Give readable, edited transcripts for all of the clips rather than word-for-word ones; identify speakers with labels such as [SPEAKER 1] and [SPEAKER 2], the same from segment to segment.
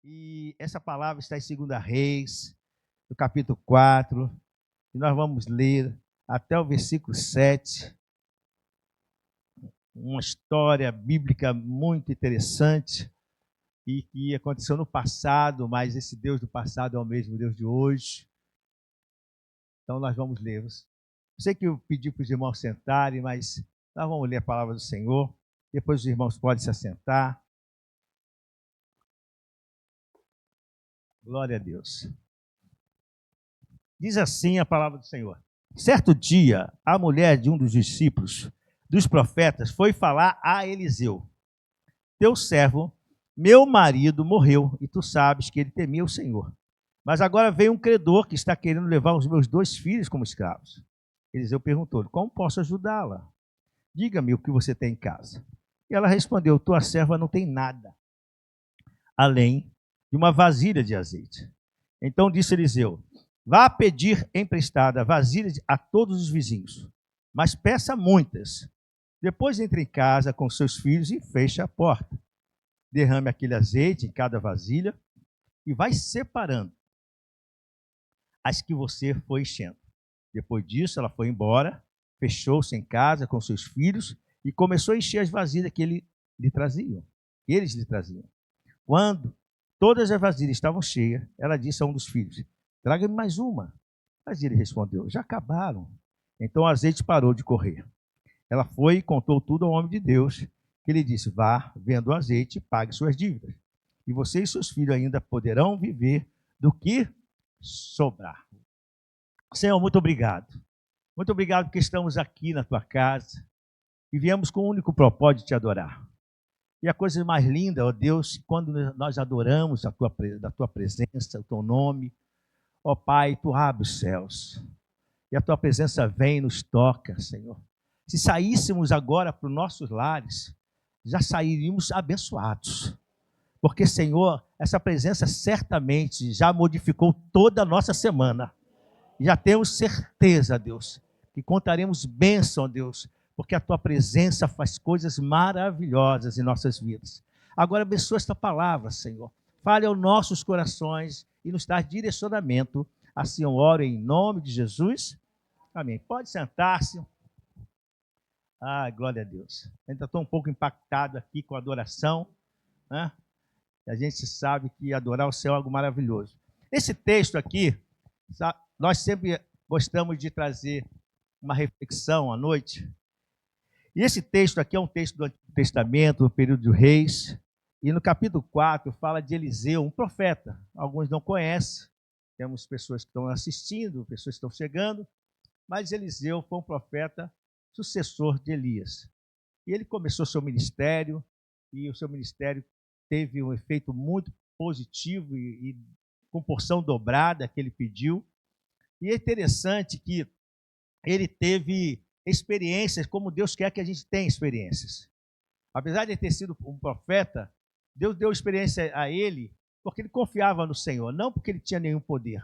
[SPEAKER 1] E essa palavra está em 2 Reis, no capítulo 4, e nós vamos ler até o versículo 7, uma história bíblica muito interessante e que aconteceu no passado, mas esse Deus do passado é o mesmo Deus de hoje. Então nós vamos ler. Eu sei que eu pedi para os irmãos sentarem, mas nós vamos ler a palavra do Senhor. Depois os irmãos podem se assentar. Glória a Deus. Diz assim a palavra do Senhor. Certo dia, a mulher de um dos discípulos dos profetas foi falar a Eliseu: teu servo, meu marido, morreu, e tu sabes que ele temia o Senhor. Mas agora veio um credor que está querendo levar os meus 2 filhos como escravos. Eliseu perguntou-lhe: como posso ajudá-la? Diga-me o que você tem em casa. E ela respondeu: tua serva não tem nada, além de uma vasilha de azeite. Então disse Eliseu: vá pedir emprestada vasilhas a todos os vizinhos, mas peça muitas. Depois entre em casa com seus filhos e feche a porta. Derrame aquele azeite em cada vasilha e vai separando as que você foi enchendo. Depois disso, ela foi embora, fechou-se em casa com seus filhos e começou a encher as vasilhas que eles lhe traziam. Quando todas as vasilhas estavam cheias, ela disse a um dos filhos: traga-me mais uma. Mas ele respondeu: já acabaram. Então o azeite parou de correr. Ela foi e contou tudo ao homem de Deus, que lhe disse: vá, venda o azeite e pague suas dívidas. E você e seus filhos ainda poderão viver do que sobrar. Senhor, muito obrigado. Muito obrigado porque estamos aqui na tua casa e viemos com o único propósito de te adorar. E a coisa mais linda, ó Deus, quando nós adoramos a tua presença, o teu nome, ó Pai, tu abre os céus. E a tua presença vem e nos toca, Senhor. Se saíssemos agora para os nossos lares, já sairíamos abençoados. Porque, Senhor, essa presença certamente já modificou toda a nossa semana. Já temos certeza, Deus, que contaremos bênção, Deus, porque a tua presença faz coisas maravilhosas em nossas vidas. Agora abençoa esta palavra, Senhor. Fale aos nossos corações e nos dá direcionamento. Assim eu oro em nome de Jesus. Amém. Pode sentar-se. Glória a Deus. Ainda estou um pouco impactado aqui com a adoração, né? A gente sabe que adorar o Senhor é algo maravilhoso. Esse texto aqui, nós sempre gostamos de trazer uma reflexão à noite. E esse texto aqui é um texto do Antigo Testamento, do período dos reis. E no capítulo 4 fala de Eliseu, um profeta. Alguns não conhecem, temos pessoas que estão assistindo, pessoas que estão chegando. Mas Eliseu foi um profeta sucessor de Elias. E ele começou seu ministério, e o seu ministério teve um efeito muito positivo e com porção dobrada que ele pediu. E é interessante que ele teve experiências como Deus quer que a gente tenha experiências. Apesar de ter sido um profeta, Deus deu experiência a ele porque ele confiava no Senhor, não porque ele tinha nenhum poder.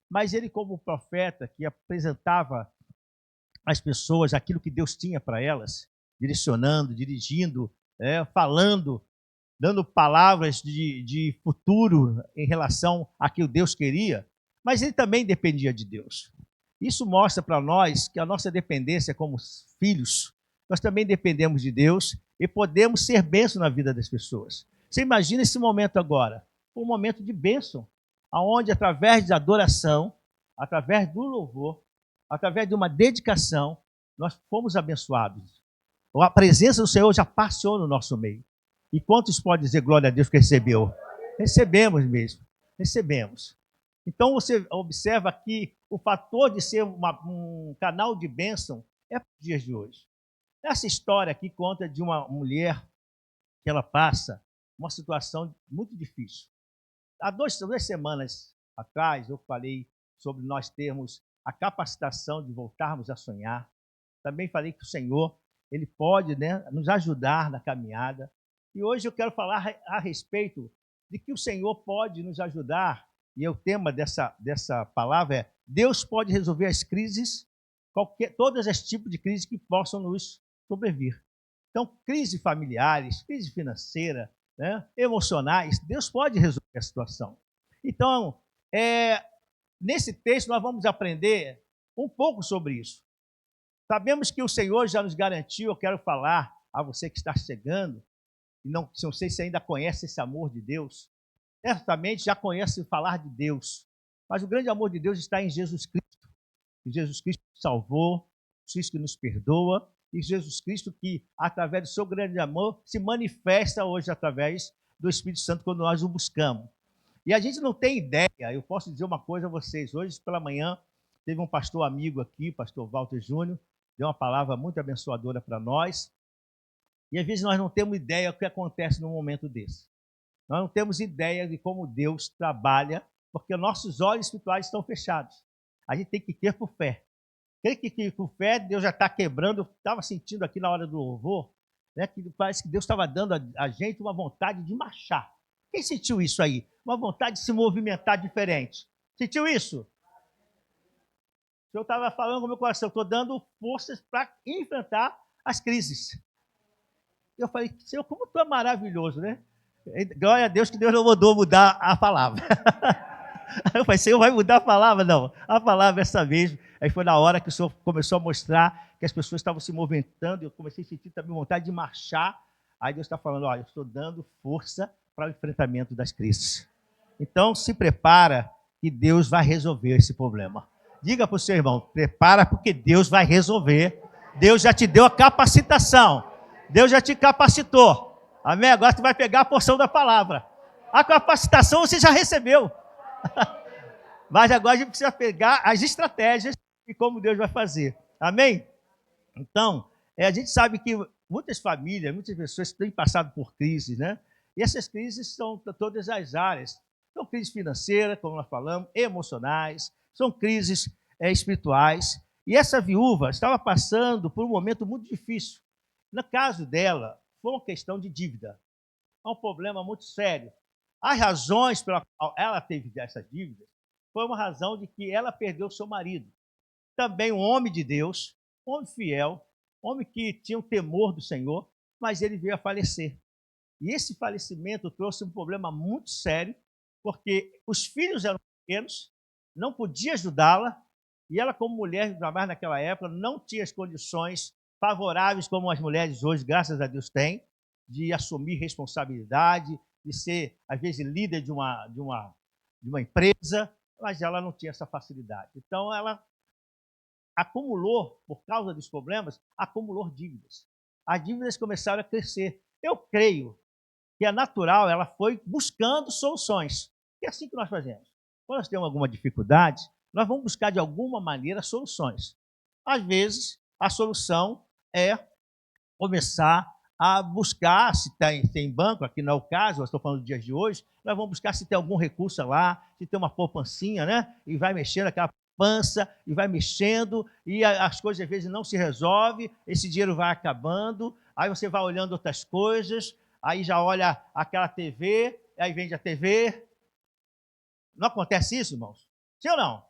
[SPEAKER 1] Mas ele, como profeta que apresentava às pessoas aquilo que Deus tinha para elas, direcionando, dirigindo, falando, dando palavras de futuro em relação a que o Deus queria, mas ele também dependia de Deus. Isso mostra para nós que a nossa dependência como filhos, nós também dependemos de Deus e podemos ser bênção na vida das pessoas. Você imagina esse momento agora, um momento de bênção, onde através da adoração, através do louvor, através de uma dedicação, nós fomos abençoados. A presença do Senhor já passou no nosso meio. E quantos podem dizer glória a Deus que recebeu? Recebemos mesmo, recebemos. Então você observa que o fator de ser um canal de bênção é para os dias de hoje. Essa história aqui conta de uma mulher que ela passa uma situação muito difícil. Há duas semanas atrás eu falei sobre nós termos a capacitação de voltarmos a sonhar. Também falei que o Senhor, Ele pode, nos ajudar na caminhada. E hoje eu quero falar a respeito de que o Senhor pode nos ajudar. E o tema dessa palavra é: Deus pode resolver as crises, todos os tipos de crises que possam nos sobrevir. Então, crises familiares, crise financeira, né, emocionais, Deus pode resolver a situação. Então, nesse texto nós vamos aprender um pouco sobre isso. Sabemos que o Senhor já nos garantiu, eu quero falar a você que está chegando, e não sei se ainda conhece esse amor de Deus, certamente já conhece falar de Deus, mas o grande amor de Deus está em Jesus Cristo. E Jesus Cristo que salvou, Jesus que nos perdoa, e Jesus Cristo que, através do seu grande amor, se manifesta hoje através do Espírito Santo quando nós o buscamos. E a gente não tem ideia, eu posso dizer uma coisa a vocês, hoje pela manhã teve um pastor amigo aqui, pastor Walter Júnior, deu uma palavra muito abençoadora para nós, e às vezes nós não temos ideia do que acontece num momento desse. Nós não temos ideia de como Deus trabalha, porque nossos olhos espirituais estão fechados. A gente tem que ter por fé. Que por fé Deus já está quebrando. Eu estava sentindo aqui na hora do louvor, né, que parece que Deus estava dando a gente uma vontade de marchar. Quem sentiu isso aí? Uma vontade de se movimentar diferente. Sentiu isso? Eu estava falando com o meu coração, estou dando forças para enfrentar as crises. Eu falei, Senhor, como tu é maravilhoso, né? Glória a Deus que Deus não mandou mudar a palavra. Eu falei, Senhor, vai mudar a palavra? Não, a palavra é essa mesmo. Aí foi na hora que o Senhor começou a mostrar que as pessoas estavam se movimentando, eu comecei a sentir também vontade de marchar. Aí Deus está falando, olha, eu estou dando força para o enfrentamento das crises. Então, se prepara que Deus vai resolver esse problema. Diga para o seu irmão, prepara porque Deus vai resolver. Deus já te deu a capacitação. Deus já te capacitou. Amém? Agora você vai pegar a porção da palavra. A capacitação você já recebeu. Mas agora a gente precisa pegar as estratégias e como Deus vai fazer. Amém? Então, a gente sabe que muitas famílias, muitas pessoas têm passado por crises, né? E essas crises são todas as áreas. São crises financeiras, como nós falamos, emocionais, são crises espirituais. E essa viúva estava passando por um momento muito difícil. No caso dela, foi uma questão de dívida. É um problema muito sério. As razões pelas quais ela teve essa dívida foi uma razão de que ela perdeu seu marido. Também um homem de Deus, um homem fiel, um homem que tinha um temor do Senhor, mas ele veio a falecer. E esse falecimento trouxe um problema muito sério, porque os filhos eram pequenos, não podia ajudá-la, e ela, como mulher, ainda mais naquela época, não tinha as condições favoráveis como as mulheres hoje, graças a Deus, têm, de assumir responsabilidade, de ser, às vezes, líder de uma empresa, mas ela não tinha essa facilidade. Então, ela acumulou, por causa dos problemas, acumulou dívidas. As dívidas começaram a crescer. Eu creio que é natural, ela foi buscando soluções. E é assim que nós fazemos. Quando nós temos alguma dificuldade, nós vamos buscar, de alguma maneira, soluções. Às vezes, a solução é começar a buscar, se tem banco, aqui não é o caso, eu estou falando dos dias de hoje, nós vamos buscar se tem algum recurso lá, se tem uma poupancinha, né? E vai mexendo aquela poupança, e vai mexendo, e as coisas às vezes não se resolvem, esse dinheiro vai acabando, aí você vai olhando outras coisas, aí já olha aquela TV, aí vende a TV. Não acontece isso, irmãos? Sim ou não?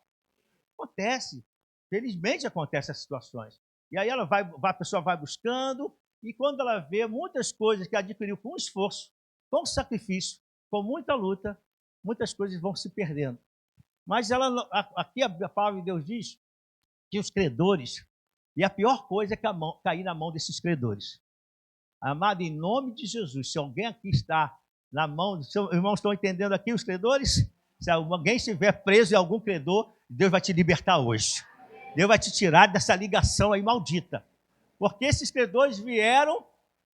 [SPEAKER 1] Acontece. Felizmente acontecem essas situações. E aí a pessoa vai buscando, e quando ela vê muitas coisas que adquiriu com esforço, com sacrifício, com muita luta, muitas coisas vão se perdendo. Mas aqui a palavra de Deus diz que os credores, e a pior coisa é cair na mão desses credores. Amado, em nome de Jesus, se alguém aqui está na mão, seus irmãos estão entendendo aqui os credores? Se alguém estiver preso em algum credor, Deus vai te libertar hoje. Deus vai te tirar dessa ligação aí maldita. Porque esses credores vieram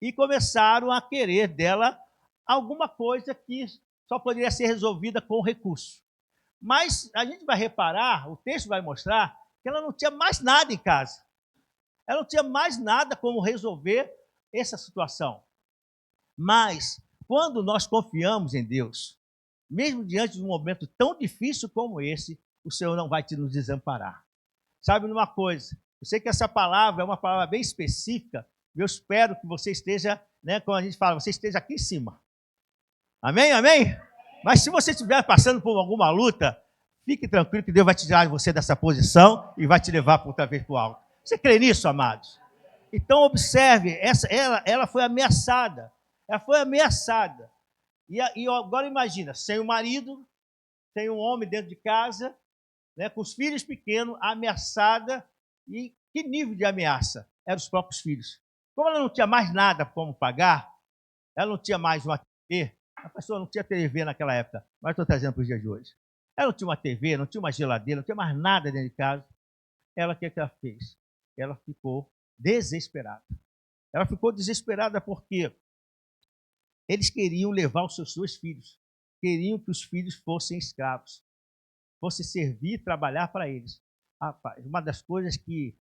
[SPEAKER 1] e começaram a querer dela alguma coisa que só poderia ser resolvida com recurso. Mas a gente vai reparar, o texto vai mostrar, que ela não tinha mais nada em casa. Ela não tinha mais nada como resolver essa situação. Mas, quando nós confiamos em Deus, mesmo diante de um momento tão difícil como esse, o Senhor não vai nos desamparar. Sabe uma coisa? Eu sei que essa palavra é uma palavra bem específica. Eu espero que você esteja, né, como a gente fala, você esteja aqui em cima. Amém? Amém? Mas se você estiver passando por alguma luta, fique tranquilo que Deus vai tirar você dessa posição e vai te levar outra vez para o alto. Você crê nisso, amados? Então observe, ela foi ameaçada. Ela foi ameaçada. E agora imagina, sem o marido, sem um homem dentro de casa, né, com os filhos pequenos, ameaçada. E que nível de ameaça? Eram os próprios filhos. Como ela não tinha mais nada como pagar, ela não tinha mais uma TV, a pessoa não tinha TV naquela época, mas estou trazendo para os dias de hoje. Ela não tinha uma TV, não tinha uma geladeira, não tinha mais nada dentro de casa. Ela, o que ela fez? Ela ficou desesperada. Ela ficou desesperada porque eles queriam levar os seus dois filhos. Queriam que os filhos fossem escravos, fossem servir e trabalhar para eles. Rapaz, uma das coisas que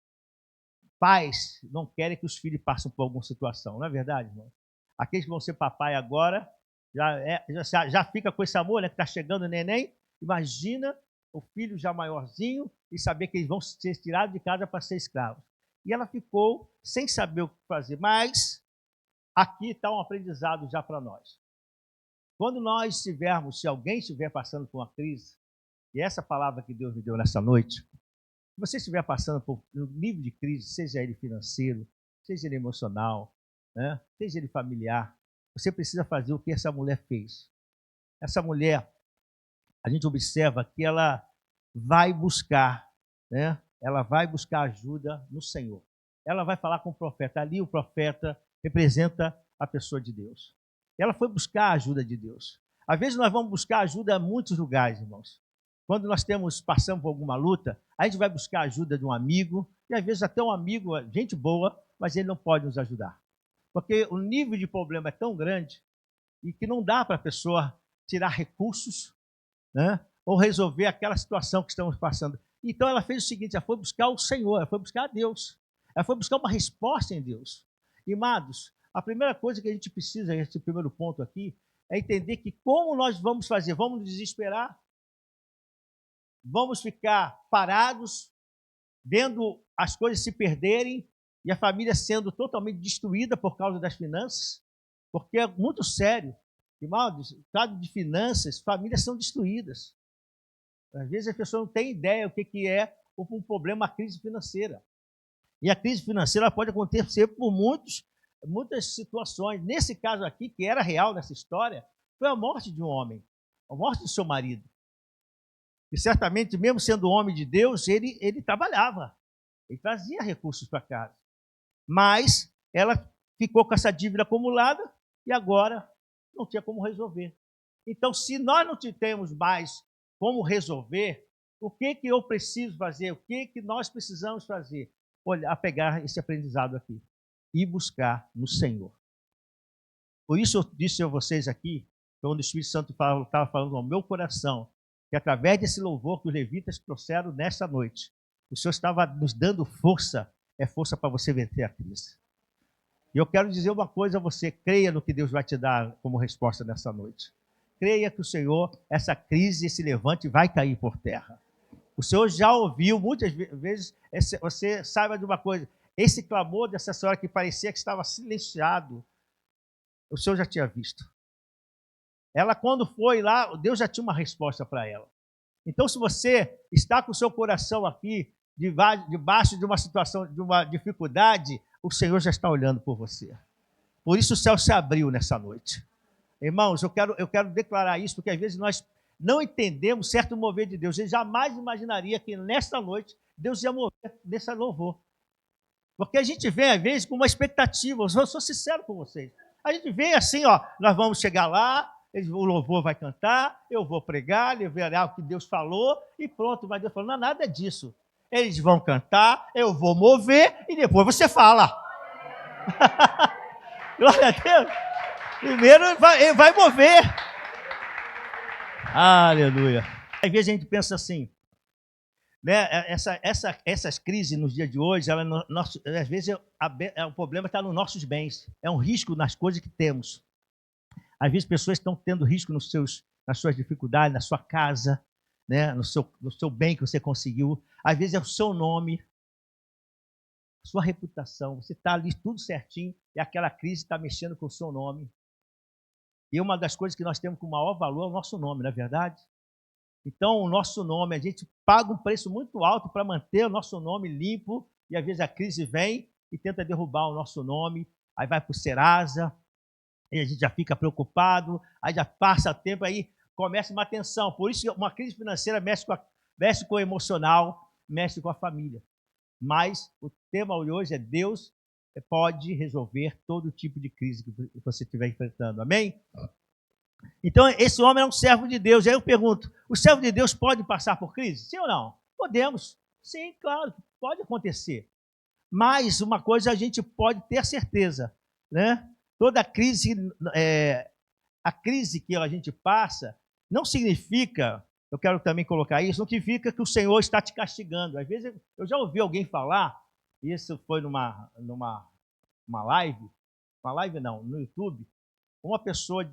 [SPEAKER 1] pais não querem que os filhos passem por alguma situação, não é verdade, irmão? Aqueles que vão ser papai agora, já fica com esse amor, né? Que está chegando o neném. Imagina o filho já maiorzinho e saber que eles vão ser tirados de casa para ser escravos. E ela ficou sem saber o que fazer. Mas aqui está um aprendizado já para nós. Quando nós estivermos, se alguém estiver passando por uma crise, e essa palavra que Deus me deu nessa noite, se você estiver passando por um nível de crise, seja ele financeiro, seja ele emocional, né, seja ele familiar, você precisa fazer o que essa mulher fez. Essa mulher, a gente observa que ela vai buscar, né? Ela vai buscar ajuda no Senhor. Ela vai falar com o profeta. Ali o profeta representa a pessoa de Deus. Ela foi buscar a ajuda de Deus. Às vezes nós vamos buscar ajuda em muitos lugares, irmãos. Quando nós passamos por alguma luta, a gente vai buscar a ajuda de um amigo, e às vezes até um amigo, gente boa, mas ele não pode nos ajudar. Porque o nível de problema é tão grande e que não dá para a pessoa tirar recursos, né, ou resolver aquela situação que estamos passando. Então ela fez o seguinte, ela foi buscar o Senhor, ela foi buscar a Deus. Ela foi buscar uma resposta em Deus. E, amados, a primeira coisa que a gente precisa, esse primeiro ponto aqui, é entender que como nós vamos fazer? Vamos nos desesperar? Vamos ficar parados, vendo as coisas se perderem e a família sendo totalmente destruída por causa das finanças? Porque é muito sério. Irmãos, no caso de finanças, famílias são destruídas. Às vezes as pessoas não têm ideia o que é um problema, a crise financeira. E a crise financeira pode acontecer por muitas situações. Nesse caso aqui, que era real nessa história, foi a morte de um homem, a morte do seu marido. E certamente, mesmo sendo homem de Deus, ele trabalhava, ele trazia recursos para casa. Mas ela ficou com essa dívida acumulada e agora não tinha como resolver. Então, se nós não temos mais como resolver, o que eu preciso fazer? O que nós precisamos fazer? Olhar, pegar esse aprendizado aqui e buscar no Senhor. Por isso eu disse a vocês aqui, quando o Espírito Santo estava falando ao meu coração, que através desse louvor que os levitas trouxeram nesta noite, o Senhor estava nos dando força, é força para você vencer a crise. E eu quero dizer uma coisa a você, creia no que Deus vai te dar como resposta nessa noite. Creia que o Senhor, essa crise, esse levante vai cair por terra. O Senhor já ouviu muitas vezes, você saiba de uma coisa, esse clamor dessa senhora que parecia que estava silenciado, o Senhor já tinha visto. Ela, quando foi lá, Deus já tinha uma resposta para ela. Então, se você está com o seu coração aqui, debaixo de uma situação, de uma dificuldade, o Senhor já está olhando por você. Por isso o céu se abriu nessa noite. Irmãos, eu quero declarar isso, porque às vezes nós não entendemos certo mover de Deus. Eu jamais imaginaria que nesta noite Deus ia mover nesse louvor. Porque a gente vem, às vezes, com uma expectativa. Eu sou sincero com vocês. A gente vem assim, ó, nós vamos chegar lá, o louvor vai cantar, eu vou pregar, levará o que Deus falou e pronto. Mas Deus falou, não é nada disso. Eles vão cantar, eu vou mover e depois você fala. Glória a Deus. Primeiro ele vai mover. Aleluia. Às vezes a gente pensa assim, né? Essas crises nos dias de hoje, às vezes o problema está nos nossos bens. É um risco nas coisas que temos. Às vezes pessoas estão tendo risco nas suas dificuldades, na sua casa, né? no seu bem que você conseguiu. Às vezes é o seu nome, sua reputação. Você está ali tudo certinho e aquela crise está mexendo com o seu nome. E uma das coisas que nós temos com maior valor é o nosso nome, não é verdade? Então, o nosso nome, a gente paga um preço muito alto para manter o nosso nome limpo, e às vezes a crise vem e tenta derrubar o nosso nome, aí vai para o Serasa, E a gente já fica preocupado, aí já passa tempo, aí começa uma tensão. Por isso, uma crise financeira mexe com o emocional, mexe com a família. Mas o tema de hoje é Deus pode resolver todo tipo de crise que você estiver enfrentando. Amém? Então, esse homem é um servo de Deus. E aí eu pergunto, o servo de Deus pode passar por crise? Sim ou não? Podemos. Sim, claro, pode acontecer. Mas uma coisa a gente pode ter certeza, né? Toda crise, a crise que a gente passa, não significa, eu quero também colocar isso, não significa que o Senhor está te castigando. Às vezes eu já ouvi alguém falar, isso foi numa live não, no YouTube, uma pessoa,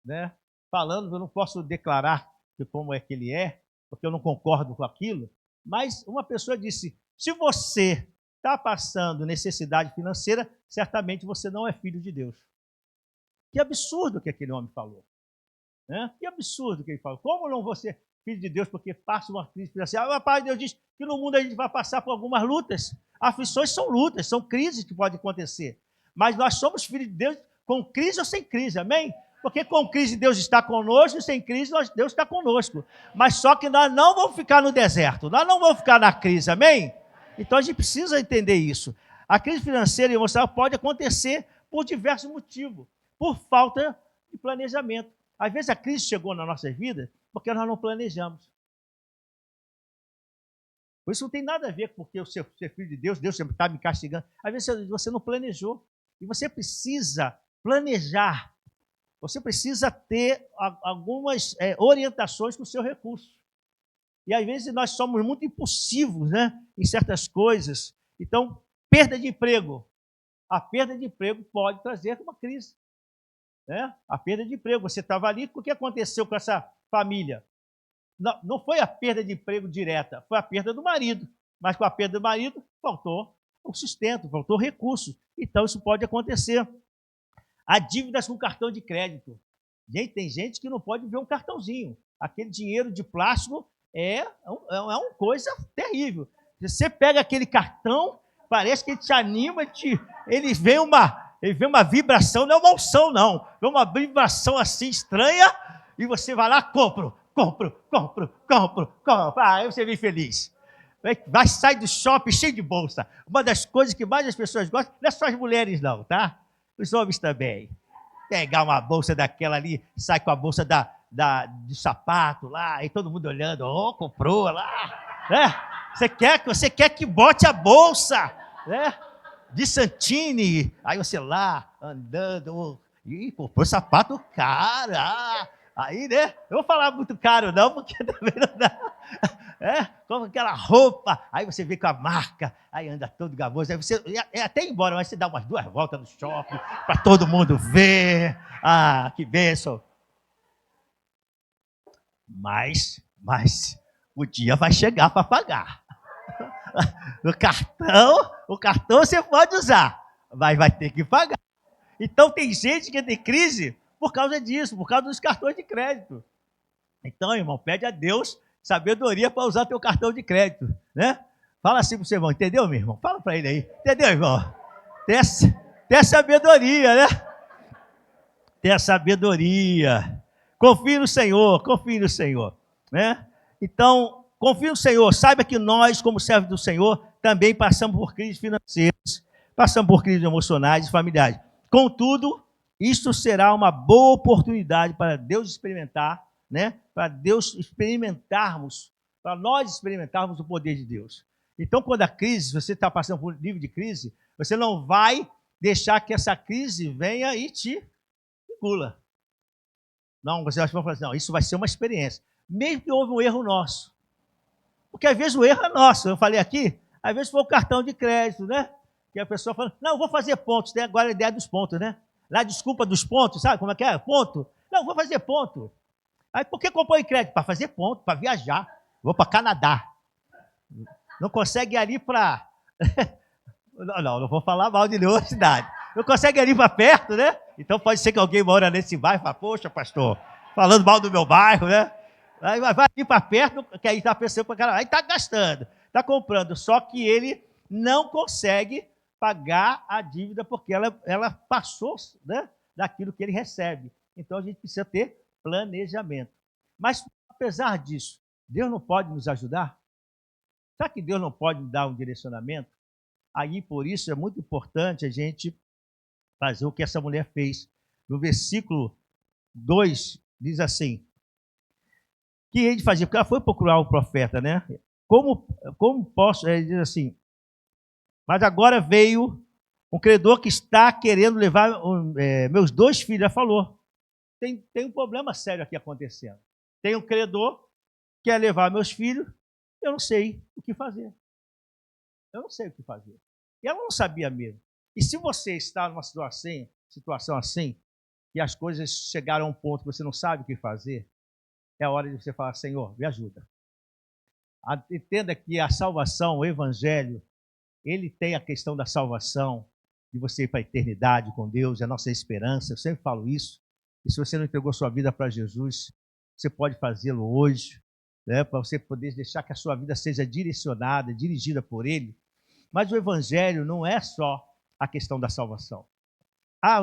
[SPEAKER 1] né, falando, eu não posso declarar como é que ele é, porque eu não concordo com aquilo, mas uma pessoa disse, se você está passando necessidade financeira, certamente você não é filho de Deus. Que absurdo que aquele homem falou. Né? Que absurdo que ele falou. Como não vou ser filho de Deus porque passa uma crise financeira? A palavra de Deus diz que no mundo a gente vai passar por algumas lutas. Aflições são lutas, são crises que podem acontecer. Mas nós somos filhos de Deus com crise ou sem crise, amém? Porque com crise Deus está conosco e sem crise Deus está conosco. Mas só que nós não vamos ficar no deserto, nós não vamos ficar na crise, amém? Então a gente precisa entender isso. A crise financeira e emocional pode acontecer por diversos motivos. Por falta de planejamento. Às vezes a crise chegou na nossa vida porque nós não planejamos. Por isso não tem nada a ver com porque eu ser filho de Deus, Deus sempre está me castigando. Às vezes você não planejou. E você precisa planejar. Você precisa ter algumas orientações com o seu recurso. E às vezes nós somos muito impulsivos, né, em certas coisas. Então, perda de emprego. A perda de emprego pode trazer uma crise. Né? A perda de emprego. Você estava ali, o que aconteceu com essa família? Não foi a perda de emprego direta, foi a perda do marido. Mas com a perda do marido, faltou o sustento, faltou recursos. Então, isso pode acontecer. Há dívidas com cartão de crédito. Gente, tem gente que não pode ver um cartãozinho. Aquele dinheiro de plástico é uma coisa terrível. Você pega aquele cartão, parece que ele te anima, ele vem uma vibração, não é uma unção, não. É uma vibração assim estranha, e você vai lá, compro. Aí você vem feliz. Vai sair do shopping cheio de bolsa. Uma das coisas que mais as pessoas gostam, não é só as mulheres não, tá? Os homens também. Pegar uma bolsa daquela ali, sai com a bolsa de sapato lá, e todo mundo olhando, comprou lá. Né? Você quer que bote a bolsa, né? De Santini, aí você lá, andando, e comprou sapato caro, aí, né, eu vou falar muito caro não, porque também não dá, como aquela roupa, aí você vê com a marca, aí anda todo gaboso, aí você, até ir embora, mas você dá umas 2 voltas no shopping, para todo mundo ver, que bênção. Mas o dia vai chegar para pagar. O cartão você pode usar, mas vai ter que pagar. Então tem gente que tem crise por causa disso, por causa dos cartões de crédito. Então, irmão, pede a Deus sabedoria para usar teu cartão de crédito, né? Fala assim para o seu irmão, entendeu, meu irmão? Fala para ele aí, entendeu, irmão? Tem a sabedoria, né? Tem a sabedoria. Confie no Senhor, né? Então, confie no Senhor, saiba que nós, como servos do Senhor, também passamos por crises financeiras, passamos por crises emocionais e familiares. Contudo, isto será uma boa oportunidade para Deus experimentar, né? Para nós experimentarmos o poder de Deus. Então, quando a crise, se você está passando por um nível de crise, você não vai deixar que essa crise venha e te engula. Não, você vai falar assim, não, isso vai ser uma experiência. Mesmo que houve um erro nosso. Porque às vezes o erro é nosso. Eu falei aqui, às vezes foi o cartão de crédito, né? Que a pessoa fala, não, vou fazer pontos. Tem agora a ideia dos pontos, né? Lá, desculpa dos pontos, sabe como é que é? Ponto. Não, vou fazer ponto. Aí por que comprou em crédito? Para fazer ponto, para viajar. Vou para Canadá. Não consegue ir ali para... não vou falar mal de nenhuma cidade. Não consegue ir ali para perto, né? Então pode ser que alguém mora nesse bairro e fala, poxa, pastor, falando mal do meu bairro, né? Aí vai ali para perto, que aí está pensando para caramba, aí está gastando, está comprando, só que ele não consegue pagar a dívida porque ela passou, né, daquilo que ele recebe. Então, a gente precisa ter planejamento. Mas, apesar disso, Deus não pode nos ajudar? Será que Deus não pode nos dar um direcionamento? Aí, por isso, é muito importante a gente fazer o que essa mulher fez. No versículo 2, diz assim, que ele fazia, porque ela foi procurar o profeta, né? Como posso, ele diz assim, mas agora veio um credor que está querendo levar meus 2 filhos. Ela falou, tem um problema sério aqui acontecendo. Tem um credor que quer levar meus filhos, eu não sei o que fazer. Eu não sei o que fazer. E ela não sabia mesmo. E se você está numa situação assim, que as coisas chegaram a um ponto que você não sabe o que fazer, é a hora de você falar, Senhor, me ajuda. Entenda que a salvação, o evangelho, ele tem a questão da salvação, de você ir para a eternidade com Deus, é a nossa esperança. Eu sempre falo isso. E se você não entregou sua vida para Jesus, você pode fazê-lo hoje, né, para você poder deixar que a sua vida seja direcionada, dirigida por Ele. Mas o evangelho não é só a questão da salvação.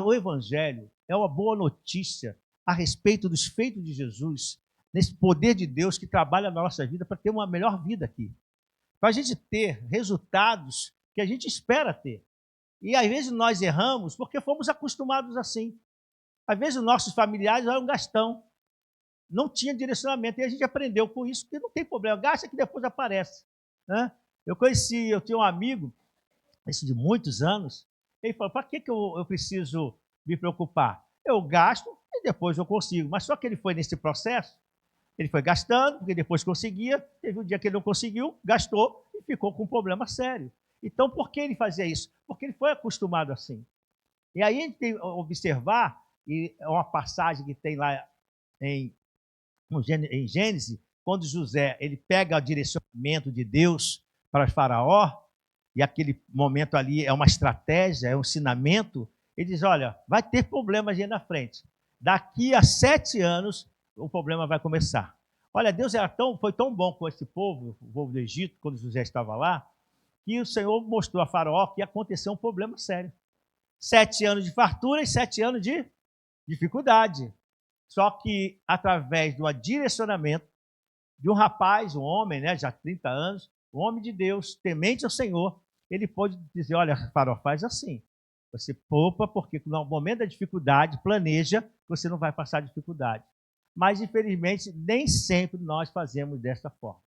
[SPEAKER 1] O evangelho é uma boa notícia a respeito dos feitos de Jesus, nesse poder de Deus que trabalha na nossa vida para ter uma melhor vida aqui. Para a gente ter resultados que a gente espera ter. E às vezes nós erramos porque fomos acostumados assim. Às vezes os nossos familiares eram gastão, não tinha direcionamento, e a gente aprendeu com isso, que não tem problema, gasta que depois aparece. Né? Eu tinha um amigo, isso de muitos anos, ele falou, para que eu preciso me preocupar? Eu gasto e depois eu consigo. Mas só que ele foi nesse processo, ele foi gastando, porque depois conseguia, teve um dia que ele não conseguiu, gastou e ficou com um problema sério. Então, por que ele fazia isso? Porque ele foi acostumado assim. E aí a gente tem que observar, e é uma passagem que tem lá em Gênesis, quando José ele pega o direcionamento de Deus para Faraó, e aquele momento ali é uma estratégia, é um ensinamento, ele diz, olha, vai ter problemas aí na frente. Daqui a 7 anos, o problema vai começar. Olha, Deus foi tão bom com esse povo, o povo do Egito, quando José estava lá, que o Senhor mostrou a Faraó que ia acontecer um problema sério. 7 anos de fartura e 7 anos de dificuldade. Só que através do direcionamento de um rapaz, um homem, né, já 30 anos, um homem de Deus, temente ao Senhor, ele pode dizer, olha, Faraó, faz assim. Você poupa, porque no momento da dificuldade, planeja, você não vai passar dificuldade. Mas, infelizmente, nem sempre nós fazemos dessa forma.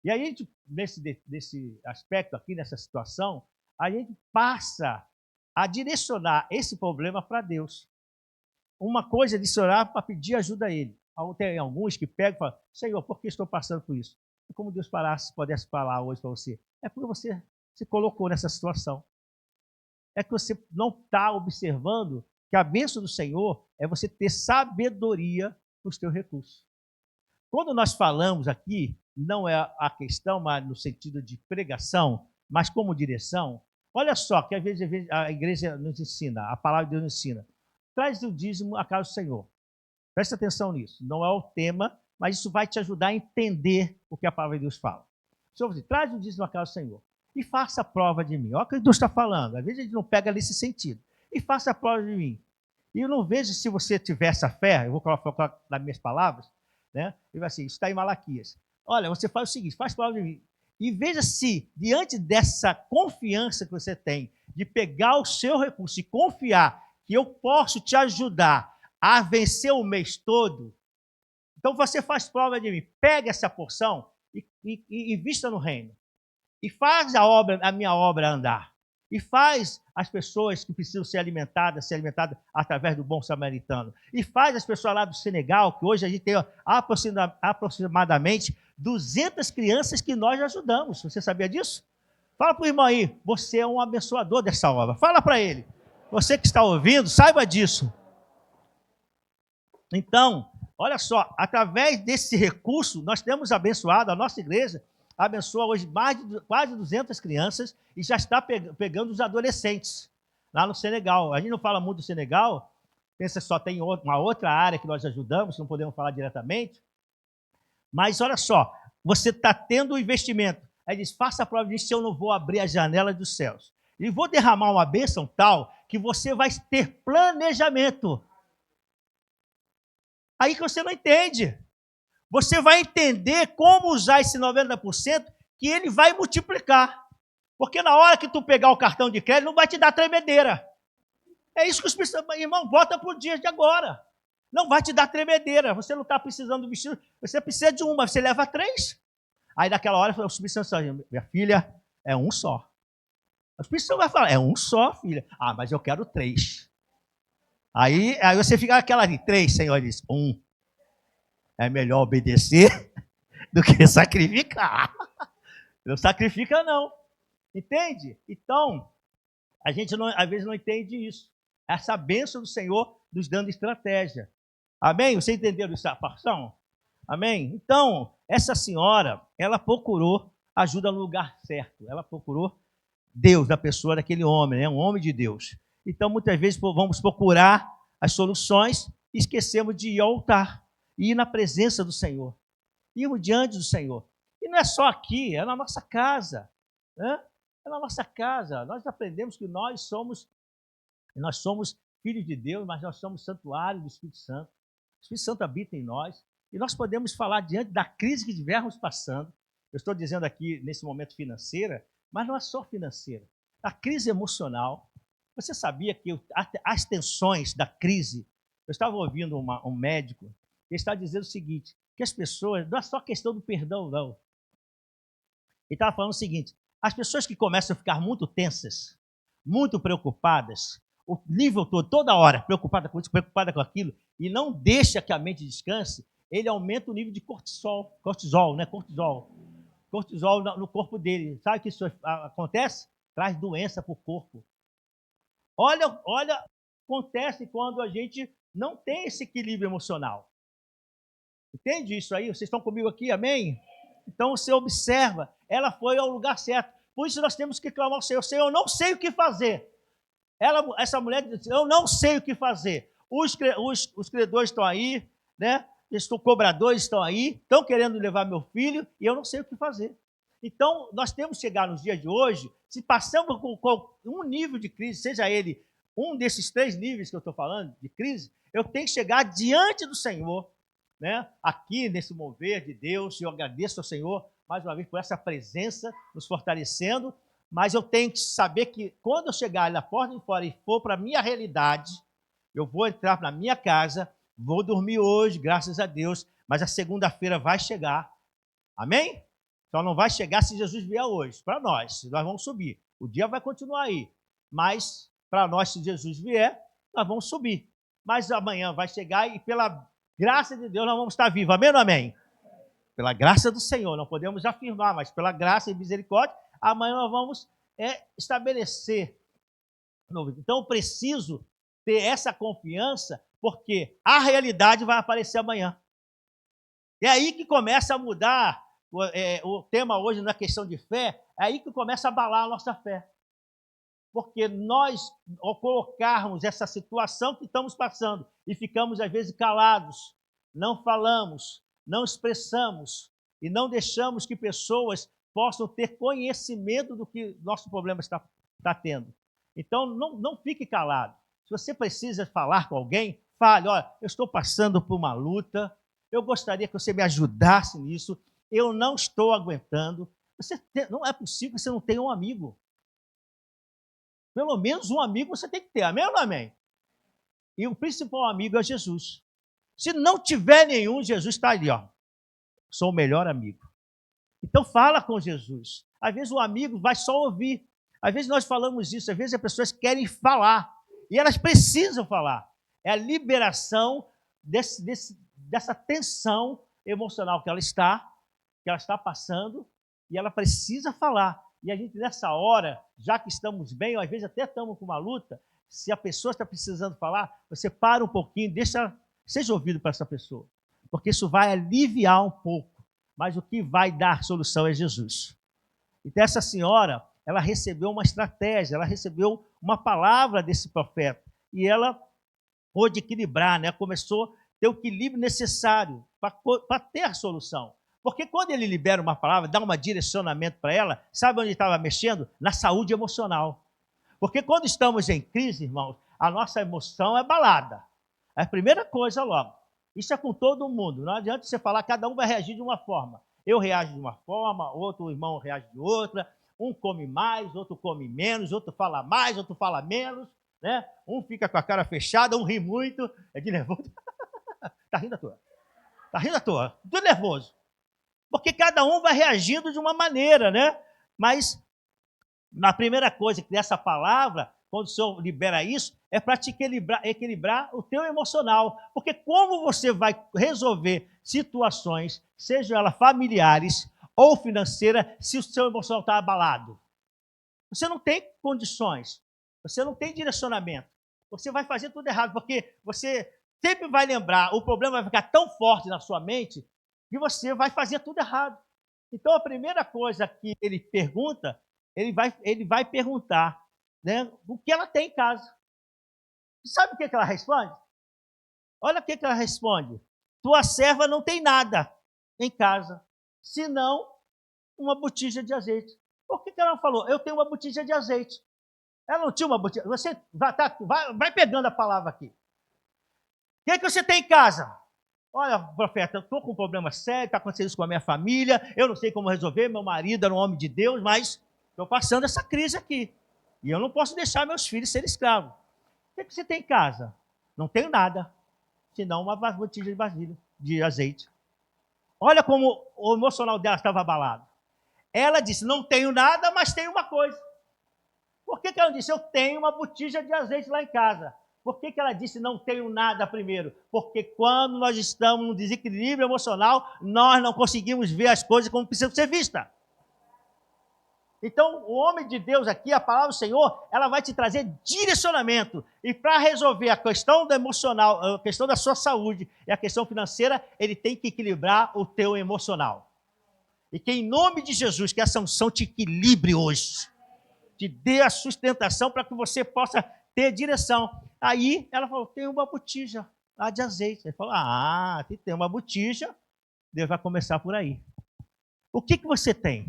[SPEAKER 1] E aí, nesse aspecto aqui, nessa situação, a gente passa a direcionar esse problema para Deus. Uma coisa é direcionar para pedir ajuda a Ele. Tem alguns que pegam e falam, Senhor, por que estou passando por isso? É como Deus pudesse falar hoje para você. É porque você se colocou nessa situação. É que você não está observando que a bênção do Senhor é você ter sabedoria nos teus recursos. Quando nós falamos aqui, não é a questão mas no sentido de pregação, mas como direção, olha só que às vezes a igreja nos ensina, a palavra de Deus nos ensina, traz o dízimo à casa do Senhor. Presta atenção nisso, não é o tema, mas isso vai te ajudar a entender o que a palavra de Deus fala. Senhor, você traz o dízimo à casa do Senhor e faça a prova de mim. Olha o que Deus está falando, às vezes a gente não pega nesse sentido. E faça a prova de mim. E eu não vejo se você tiver essa fé, eu vou colocar nas minhas palavras, né? Ele vai assim, isso está em Malaquias. Olha, você faz o seguinte, faz prova de mim. E veja se, diante dessa confiança que você tem, de pegar o seu recurso e confiar que eu posso te ajudar a vencer o mês todo, então você faz prova de mim. Pega essa porção e invista no reino. E faz a minha obra andar. E faz as pessoas que precisam ser alimentadas através do bom samaritano. E faz as pessoas lá do Senegal, que hoje a gente tem aproximadamente 200 crianças que nós ajudamos. Você sabia disso? Fala para o irmão aí, você é um abençoador dessa obra. Fala para ele. Você que está ouvindo, saiba disso. Então, olha só, através desse recurso, nós temos abençoado, a nossa igreja abençoa hoje quase 200 crianças e já está pegando os adolescentes lá no Senegal. A gente não fala muito do Senegal, pensa só tem uma outra área que nós ajudamos, não podemos falar diretamente. Mas olha só, você está tendo um investimento. Aí diz, faça a prova disso se eu não vou abrir a janela dos céus. E vou derramar uma bênção tal que você vai ter planejamento. Aí que você não entende. Você vai entender como usar esse 90% que ele vai multiplicar. Porque na hora que tu pegar o cartão de crédito, não vai te dar tremedeira. É isso que os irmãos, bota para o dia de agora. Não vai te dar tremedeira. Você não está precisando do vestido, você precisa de uma, você leva 3. Aí naquela hora, o Espírito Santo fala, minha filha, é um só. O Espírito Santo vai falar, é um só, filha. Ah, mas eu quero 3. Aí você fica naquela de 3, Senhor, diz, 1. É melhor obedecer do que sacrificar. Não sacrifica, não. Entende? Então, a gente às vezes não entende isso. Essa bênção do Senhor nos dando estratégia. Amém? Você entendeu essa porção? Amém? Então, essa senhora, ela procurou ajuda no lugar certo. Ela procurou Deus, da pessoa daquele homem, né? Um homem de Deus. Então, muitas vezes vamos procurar as soluções e esquecemos de ir ao altar, ir na presença do Senhor, irmos diante do Senhor. E não é só aqui, é na nossa casa, né? É na nossa casa. Nós aprendemos que nós somos filhos de Deus, mas nós somos santuário do Espírito Santo. O Espírito Santo habita em nós e nós podemos falar diante da crise que estivermos passando. Eu estou dizendo aqui, nesse momento, financeira, mas não é só financeira. A crise emocional. Você sabia que as tensões da crise... Eu estava ouvindo um médico, ele está dizendo o seguinte, que as pessoas... Não é só questão do perdão, não. Ele estava falando o seguinte, as pessoas que começam a ficar muito tensas, muito preocupadas, o nível todo, toda hora, preocupada com isso, preocupada com aquilo, e não deixa que a mente descanse, ele aumenta o nível de cortisol no corpo dele. Sabe o que isso acontece? Traz doença para o corpo. Olha, acontece quando a gente não tem esse equilíbrio emocional. Entende isso aí? Vocês estão comigo aqui, amém? Então você observa, ela foi ao lugar certo. Por isso nós temos que clamar ao Senhor. Senhor, eu não sei o que fazer. Essa mulher disse, eu não sei o que fazer. Os credores estão aí, né? Os cobradores estão aí, estão querendo levar meu filho e eu não sei o que fazer. Então, nós temos que chegar nos dias de hoje, se passamos com um nível de crise, seja ele um desses 3 níveis que eu estou falando, de crise, eu tenho que chegar diante do Senhor, né? Aqui nesse mover de Deus, eu agradeço ao Senhor, mais uma vez, por essa presença, nos fortalecendo, mas eu tenho que saber que quando eu chegar na porta de fora e for para a minha realidade, eu vou entrar na minha casa, vou dormir hoje, graças a Deus, mas a segunda-feira vai chegar. Amém? Então não vai chegar se Jesus vier hoje, para nós vamos subir. O dia vai continuar aí, mas para nós, se Jesus vier, nós vamos subir. Mas amanhã vai chegar e pela graça de Deus nós vamos estar vivos. Amém ou não amém? Pela graça do Senhor, não podemos afirmar, mas pela graça e misericórdia, amanhã nós vamos estabelecer. Então eu preciso ter essa confiança, porque a realidade vai aparecer amanhã. É aí que começa a mudar. O tema hoje na questão de fé, é aí que começa a abalar a nossa fé. Porque nós, ao colocarmos essa situação que estamos passando e ficamos, às vezes, calados, não falamos, não expressamos e não deixamos que pessoas possam ter conhecimento do que nosso problema está tendo. Então, não fique calado. Se você precisa falar com alguém, fale, olha, eu estou passando por uma luta, eu gostaria que você me ajudasse nisso, eu não estou aguentando. Não é possível que você não tenha um amigo. Pelo menos um amigo você tem que ter, amém ou não amém? E o principal amigo é Jesus. Se não tiver nenhum, Jesus está ali, ó. Sou o melhor amigo. Então fala com Jesus. Às vezes o amigo vai só ouvir. Às vezes nós falamos isso, às vezes as pessoas querem falar. E elas precisam falar. É a liberação dessa tensão emocional que ela está passando, e ela precisa falar. E a gente, nessa hora, já que estamos bem, ou às vezes até estamos com uma luta, se a pessoa está precisando falar, você para um pouquinho, seja ouvido para essa pessoa. Porque isso vai aliviar um pouco. Mas o que vai dar solução é Jesus. Então, essa senhora, ela recebeu uma estratégia, ela recebeu uma palavra desse profeta. E ela pôde equilibrar, né? Começou a ter o equilíbrio necessário para ter a solução. Porque quando ele libera uma palavra, dá um direcionamento para ela, sabe onde estava mexendo? Na saúde emocional. Porque quando estamos em crise, irmãos, a nossa emoção é abalada. É a primeira coisa logo. Isso é com todo mundo. Não adianta você falar, cada um vai reagir de uma forma. Eu reajo de uma forma, outro irmão reage de outra. Um come mais, outro come menos, outro fala mais, outro fala menos, né? Um fica com a cara fechada, um ri muito, é de nervoso. Tá rindo à toa. Tá rindo à toa. Tudo nervoso. Porque cada um vai reagindo de uma maneira, né? Mas a primeira coisa que dessa palavra, quando o Senhor libera isso, é para te equilibrar o teu emocional. Porque como você vai resolver situações, sejam elas familiares ou financeiras, se o seu emocional está abalado? Você não tem condições, você não tem direcionamento, você vai fazer tudo errado, porque você sempre vai lembrar, o problema vai ficar tão forte na sua mente, que você vai fazer tudo errado. Então, a primeira coisa que ele pergunta, ele vai perguntar, né, o que ela tem em casa. Sabe o que ela responde? Olha o que ela responde. Tua serva não tem nada em casa, senão uma botija de azeite. Por que ela não falou? Eu tenho uma botija de azeite. Ela não tinha uma botija. Você vai pegando a palavra aqui. O que você tem em casa? Olha, profeta, eu estou com um problema sério, está acontecendo isso com a minha família, eu não sei como resolver, meu marido era um homem de Deus, mas estou passando essa crise aqui. E eu não posso deixar meus filhos serem escravos. O que você tem em casa? Não tenho nada, senão uma botija de vasilha, de azeite. Olha como o emocional dela estava abalado. Ela disse, não tenho nada, mas tenho uma coisa. Por que ela disse, eu tenho uma botija de azeite lá em casa? Por que ela disse, não tenho nada primeiro? Porque quando nós estamos no desequilíbrio emocional, nós não conseguimos ver as coisas como precisam ser vistas. Então, o homem de Deus aqui, a palavra do Senhor, ela vai te trazer direcionamento. E para resolver a questão do emocional, a questão da sua saúde e a questão financeira, ele tem que equilibrar o teu emocional. E que em nome de Jesus, que essa unção te equilibre hoje. Te dê a sustentação para que você possa ter direção. Aí ela falou, tem uma botija lá de azeite. Ele falou, se tem uma botija, Deus vai começar por aí. O que você tem?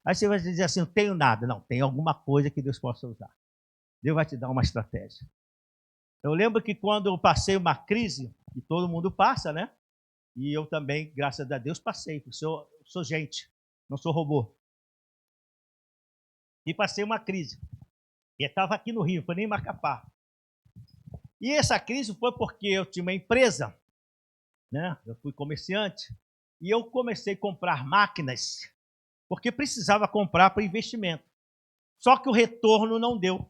[SPEAKER 1] Aí você vai dizer assim, não tenho nada. Não, tem alguma coisa que Deus possa usar. Deus vai te dar uma estratégia. Eu lembro que quando eu passei uma crise, e todo mundo passa, né? E eu também, graças a Deus, passei, porque eu sou gente, não sou robô. E passei uma crise. E estava aqui no Rio, foi nem Macapá. E essa crise foi porque eu tinha uma empresa, né? Eu fui comerciante, e eu comecei a comprar máquinas, porque precisava comprar para investimento. Só que o retorno não deu.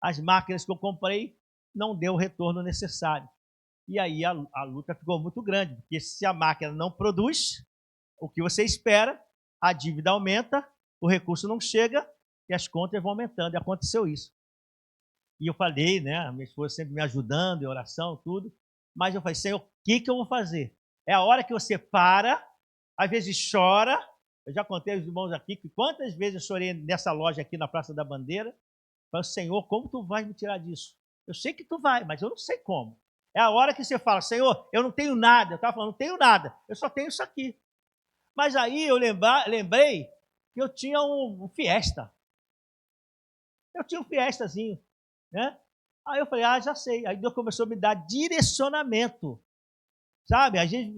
[SPEAKER 1] As máquinas que eu comprei não deu o retorno necessário. E aí a luta ficou muito grande, porque se a máquina não produz o que você espera, a dívida aumenta, o recurso não chega e as contas vão aumentando. E aconteceu isso. E eu falei, né, a minha esposa sempre me ajudando em oração, tudo, mas eu falei, Senhor, o que eu vou fazer? É a hora que você para, às vezes chora. Eu já contei aos irmãos aqui que quantas vezes eu chorei nessa loja aqui na Praça da Bandeira. Falei, Senhor, como tu vais me tirar disso? Eu sei que tu vai, mas eu não sei como. É a hora que você fala, Senhor, eu não tenho nada. Eu estava falando, não tenho nada, eu só tenho isso aqui. Mas aí eu lembrei que eu tinha um Fiesta. Eu tinha um Fiestazinho, né? Aí eu falei, já sei. Aí Deus começou a me dar direcionamento. Sabe, a gente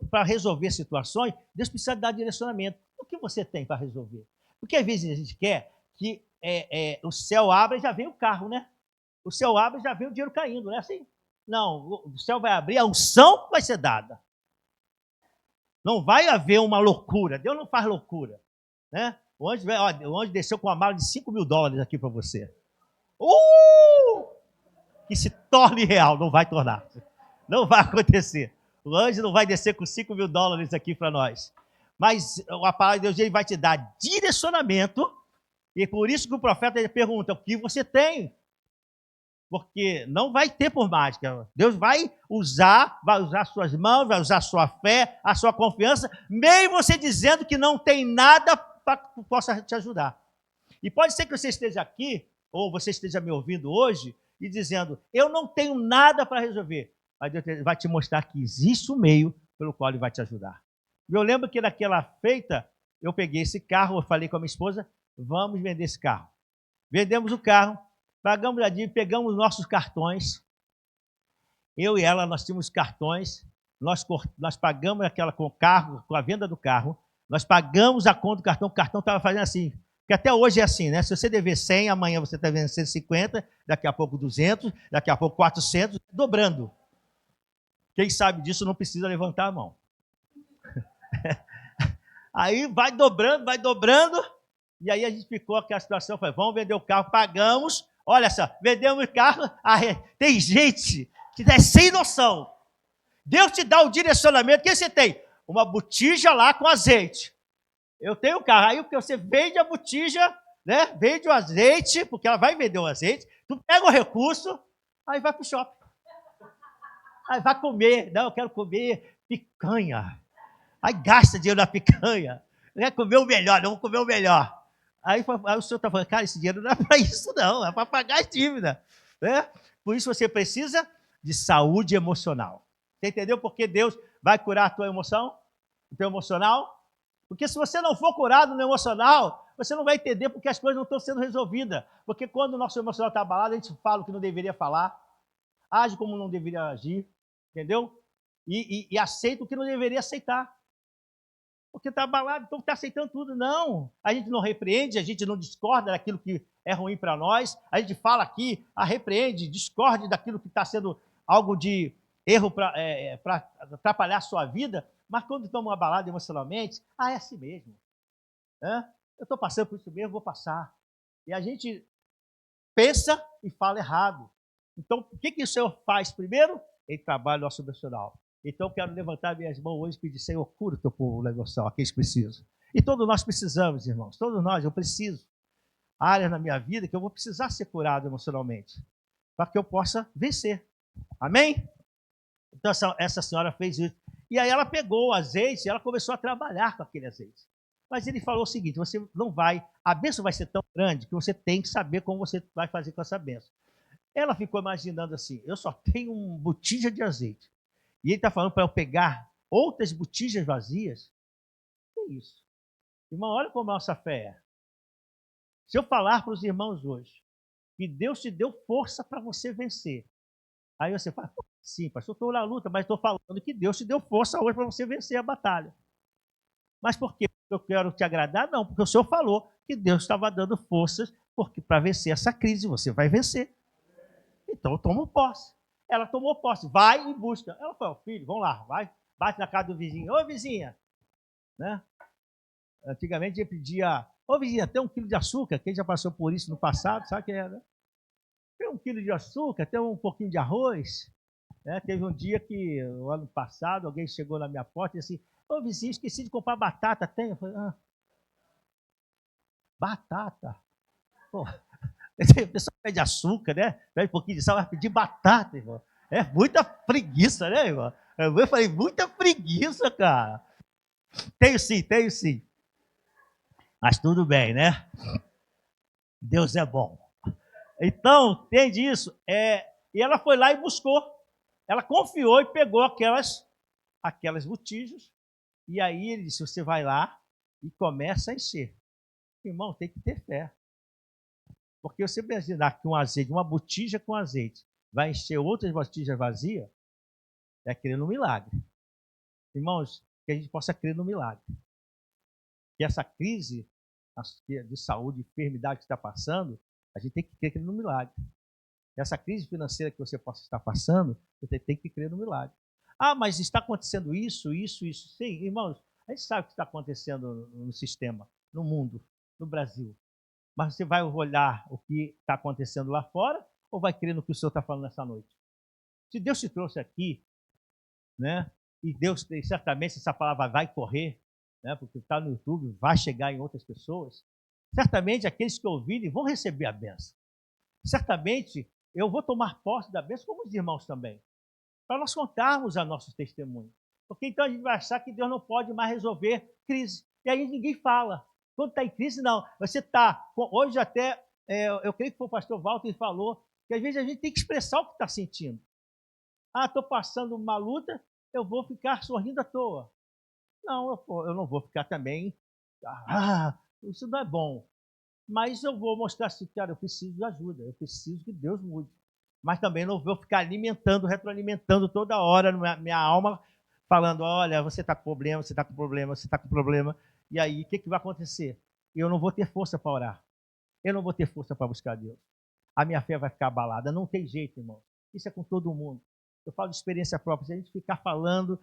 [SPEAKER 1] para resolver situações, Deus precisa dar direcionamento. O que você tem para resolver? Porque às vezes a gente quer que o céu abra e já vem o carro, né? O céu abre e já vem o dinheiro caindo, não é assim? Não, o céu vai abrir, a unção vai ser dada. Não vai haver uma loucura. Deus não faz loucura, né? O anjo desceu com uma mala de $5.000 aqui para você. Que se torne real, não vai tornar. Não vai acontecer. O anjo não vai descer com $5.000 aqui para nós. Mas a palavra de Deus ele vai te dar direcionamento. E por isso que o profeta ele pergunta, o que você tem? Porque não vai ter por mágica. Deus vai usar suas mãos, vai usar a sua fé, a sua confiança, mesmo você dizendo que não tem nada para que possa te ajudar. E pode ser que você esteja aqui, ou você esteja me ouvindo hoje, e dizendo, eu não tenho nada para resolver. Mas Deus vai te mostrar que existe um meio pelo qual Ele vai te ajudar. E eu lembro que naquela feita, eu peguei esse carro, eu falei com a minha esposa, vamos vender esse carro. Vendemos o carro, pagamos a dívida, pegamos nossos cartões. Eu e ela, nós tínhamos cartões, nós pagamos aquela com o carro, com a venda do carro, nós pagamos a conta do cartão, o cartão estava fazendo assim, que até hoje é assim, né? Se você dever 100, amanhã você está vendendo 150, daqui a pouco 200, daqui a pouco 400, dobrando. Quem sabe disso não precisa levantar a mão. Aí vai dobrando, e aí a gente ficou aquela situação, foi, vamos vender o carro, pagamos, olha só, vendemos o carro, tem gente que é sem noção. Deus te dá o direcionamento, o que você tem? Uma botija lá com azeite. Eu tenho o carro, aí você vende a botija, né? Vende o azeite, porque ela vai vender o azeite, tu pega o recurso, aí vai para o shopping. Aí vai comer, não, eu quero comer picanha. Aí gasta dinheiro na picanha. Não é comer o melhor, não vou comer o melhor. Aí o senhor está falando, cara, esse dinheiro não é para isso, não, é para pagar as dívidas. Né? Por isso você precisa de saúde emocional. Você entendeu por que Deus vai curar a tua emoção? O teu emocional? Porque se você não for curado no emocional, você não vai entender porque as coisas não estão sendo resolvidas. Porque quando o nosso emocional está abalado, a gente fala o que não deveria falar, age como não deveria agir, entendeu? E aceita o que não deveria aceitar. Porque está abalado, então está aceitando tudo. Não, a gente não repreende, a gente não discorda daquilo que é ruim para nós, a gente fala aqui, repreende, discorde daquilo que está sendo algo de erro para atrapalhar a sua vida, mas quando estamos abalados emocionalmente, é assim mesmo. Eu estou passando por isso mesmo, vou passar. E a gente pensa e fala errado. Então, o que o Senhor faz primeiro? Ele trabalha o nosso emocional. Então, eu quero levantar minhas mãos hoje e pedir, Senhor, cura o teu povo emocional, aqueles que precisam. E todos nós precisamos, irmãos, todos nós, eu preciso. Há áreas na minha vida que eu vou precisar ser curado emocionalmente, para que eu possa vencer. Amém? Então, essa senhora fez isso. E aí ela pegou o azeite e ela começou a trabalhar com aquele azeite. Mas ele falou o seguinte, você não vai, a bênção vai ser tão grande que você tem que saber como você vai fazer com essa bênção. Ela ficou imaginando assim, eu só tenho uma botija de azeite. E ele está falando para eu pegar outras botijas vazias. Que isso? Irmão, olha como a nossa fé é. Se eu falar para os irmãos hoje que Deus te deu força para você vencer, aí você fala, sim, pastor, eu estou na luta, mas estou falando que Deus te deu força hoje para você vencer a batalha. Mas por quê? Eu quero te agradar? Não, porque o Senhor falou que Deus estava dando forças para vencer essa crise, você vai vencer. Então eu tomo posse. Ela tomou posse, vai e busca. Ela falou, filho, vamos lá, vai, bate na casa do vizinho. Ô, vizinha, né? Antigamente ele pedia, ô, vizinha, tem 1 quilo de açúcar? Quem já passou por isso no passado, sabe o que é, né? Tem 1 quilo de açúcar, tem um pouquinho de arroz. Né? Teve um dia que, no ano passado, alguém chegou na minha porta e disse assim, ô, vizinho, esqueci de comprar batata, tem? Eu falei, batata? Pô, a pessoa pede açúcar, né? Pede um pouquinho de sal, vai pedir batata, irmão. É muita preguiça, né, irmão? Eu falei, muita preguiça, cara. Tenho sim. Mas tudo bem, né? Deus é bom. Então, entende isso? E ela foi lá e buscou. Ela confiou e pegou aquelas botijas. E aí ele disse, você vai lá e começa a encher. Irmão, tem que ter fé. Porque você imaginar que um azeite, uma botija com azeite, vai encher outras botijas vazias, é crer no milagre. Irmãos, que a gente possa crer no milagre. Que essa crise de saúde, enfermidade que está passando, a gente tem que crer no milagre. Essa crise financeira que você possa estar passando, você tem que crer no milagre. Mas está acontecendo isso. Sim, irmãos, a gente sabe o que está acontecendo no sistema, no mundo, no Brasil. Mas você vai olhar o que está acontecendo lá fora ou vai crer no que o Senhor está falando nessa noite? Se Deus te trouxe aqui, né? E Deus, certamente, essa palavra vai correr, né? Porque está no YouTube, vai chegar em outras pessoas. Certamente, aqueles que ouvirem vão receber a bênção. Certamente, eu vou tomar posse da bênção, como os irmãos também, para nós contarmos a nossos testemunhos. Porque então a gente vai achar que Deus não pode mais resolver crise. E aí ninguém fala. Quando está em crise, não. Você está. Hoje até, eu creio que foi o pastor Walter que falou, que às vezes a gente tem que expressar o que está sentindo. Estou passando uma luta, eu vou ficar sorrindo à toa. Não, eu não vou ficar também. Isso não é bom. mas eu vou mostrar assim, cara, eu preciso de ajuda, eu preciso que Deus mude. Mas também não vou ficar alimentando, retroalimentando toda hora minha alma, falando, olha, você está com problema, você está com problema, você está com problema. E aí, o que vai acontecer? Eu não vou ter força para orar. Eu não vou ter força para buscar Deus. A minha fé vai ficar abalada. Não tem jeito, irmão. Isso é com todo mundo. Eu falo de experiência própria. Se a gente ficar falando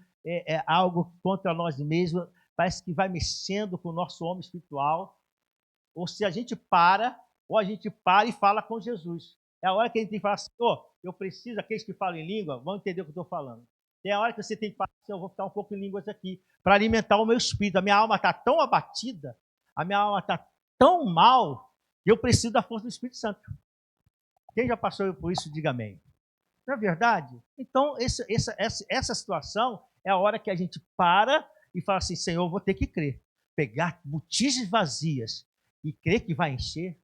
[SPEAKER 1] algo contra nós mesmos, parece que vai mexendo com o nosso homem espiritual. Ou se a gente para, ou a gente para e fala com Jesus. É a hora que a gente tem que falar assim, eu preciso, aqueles que falam em língua, vão entender o que eu estou falando. Tem a hora que você tem que falar assim, eu vou ficar um pouco em línguas aqui, para alimentar o meu espírito. A minha alma está tão abatida, a minha alma está tão mal, que eu preciso da força do Espírito Santo. Quem já passou por isso, diga amém. Não é verdade? Então, essa situação é a hora que a gente para e fala assim, Senhor, eu vou ter que crer. Pegar botijas vazias e crer que vai encher.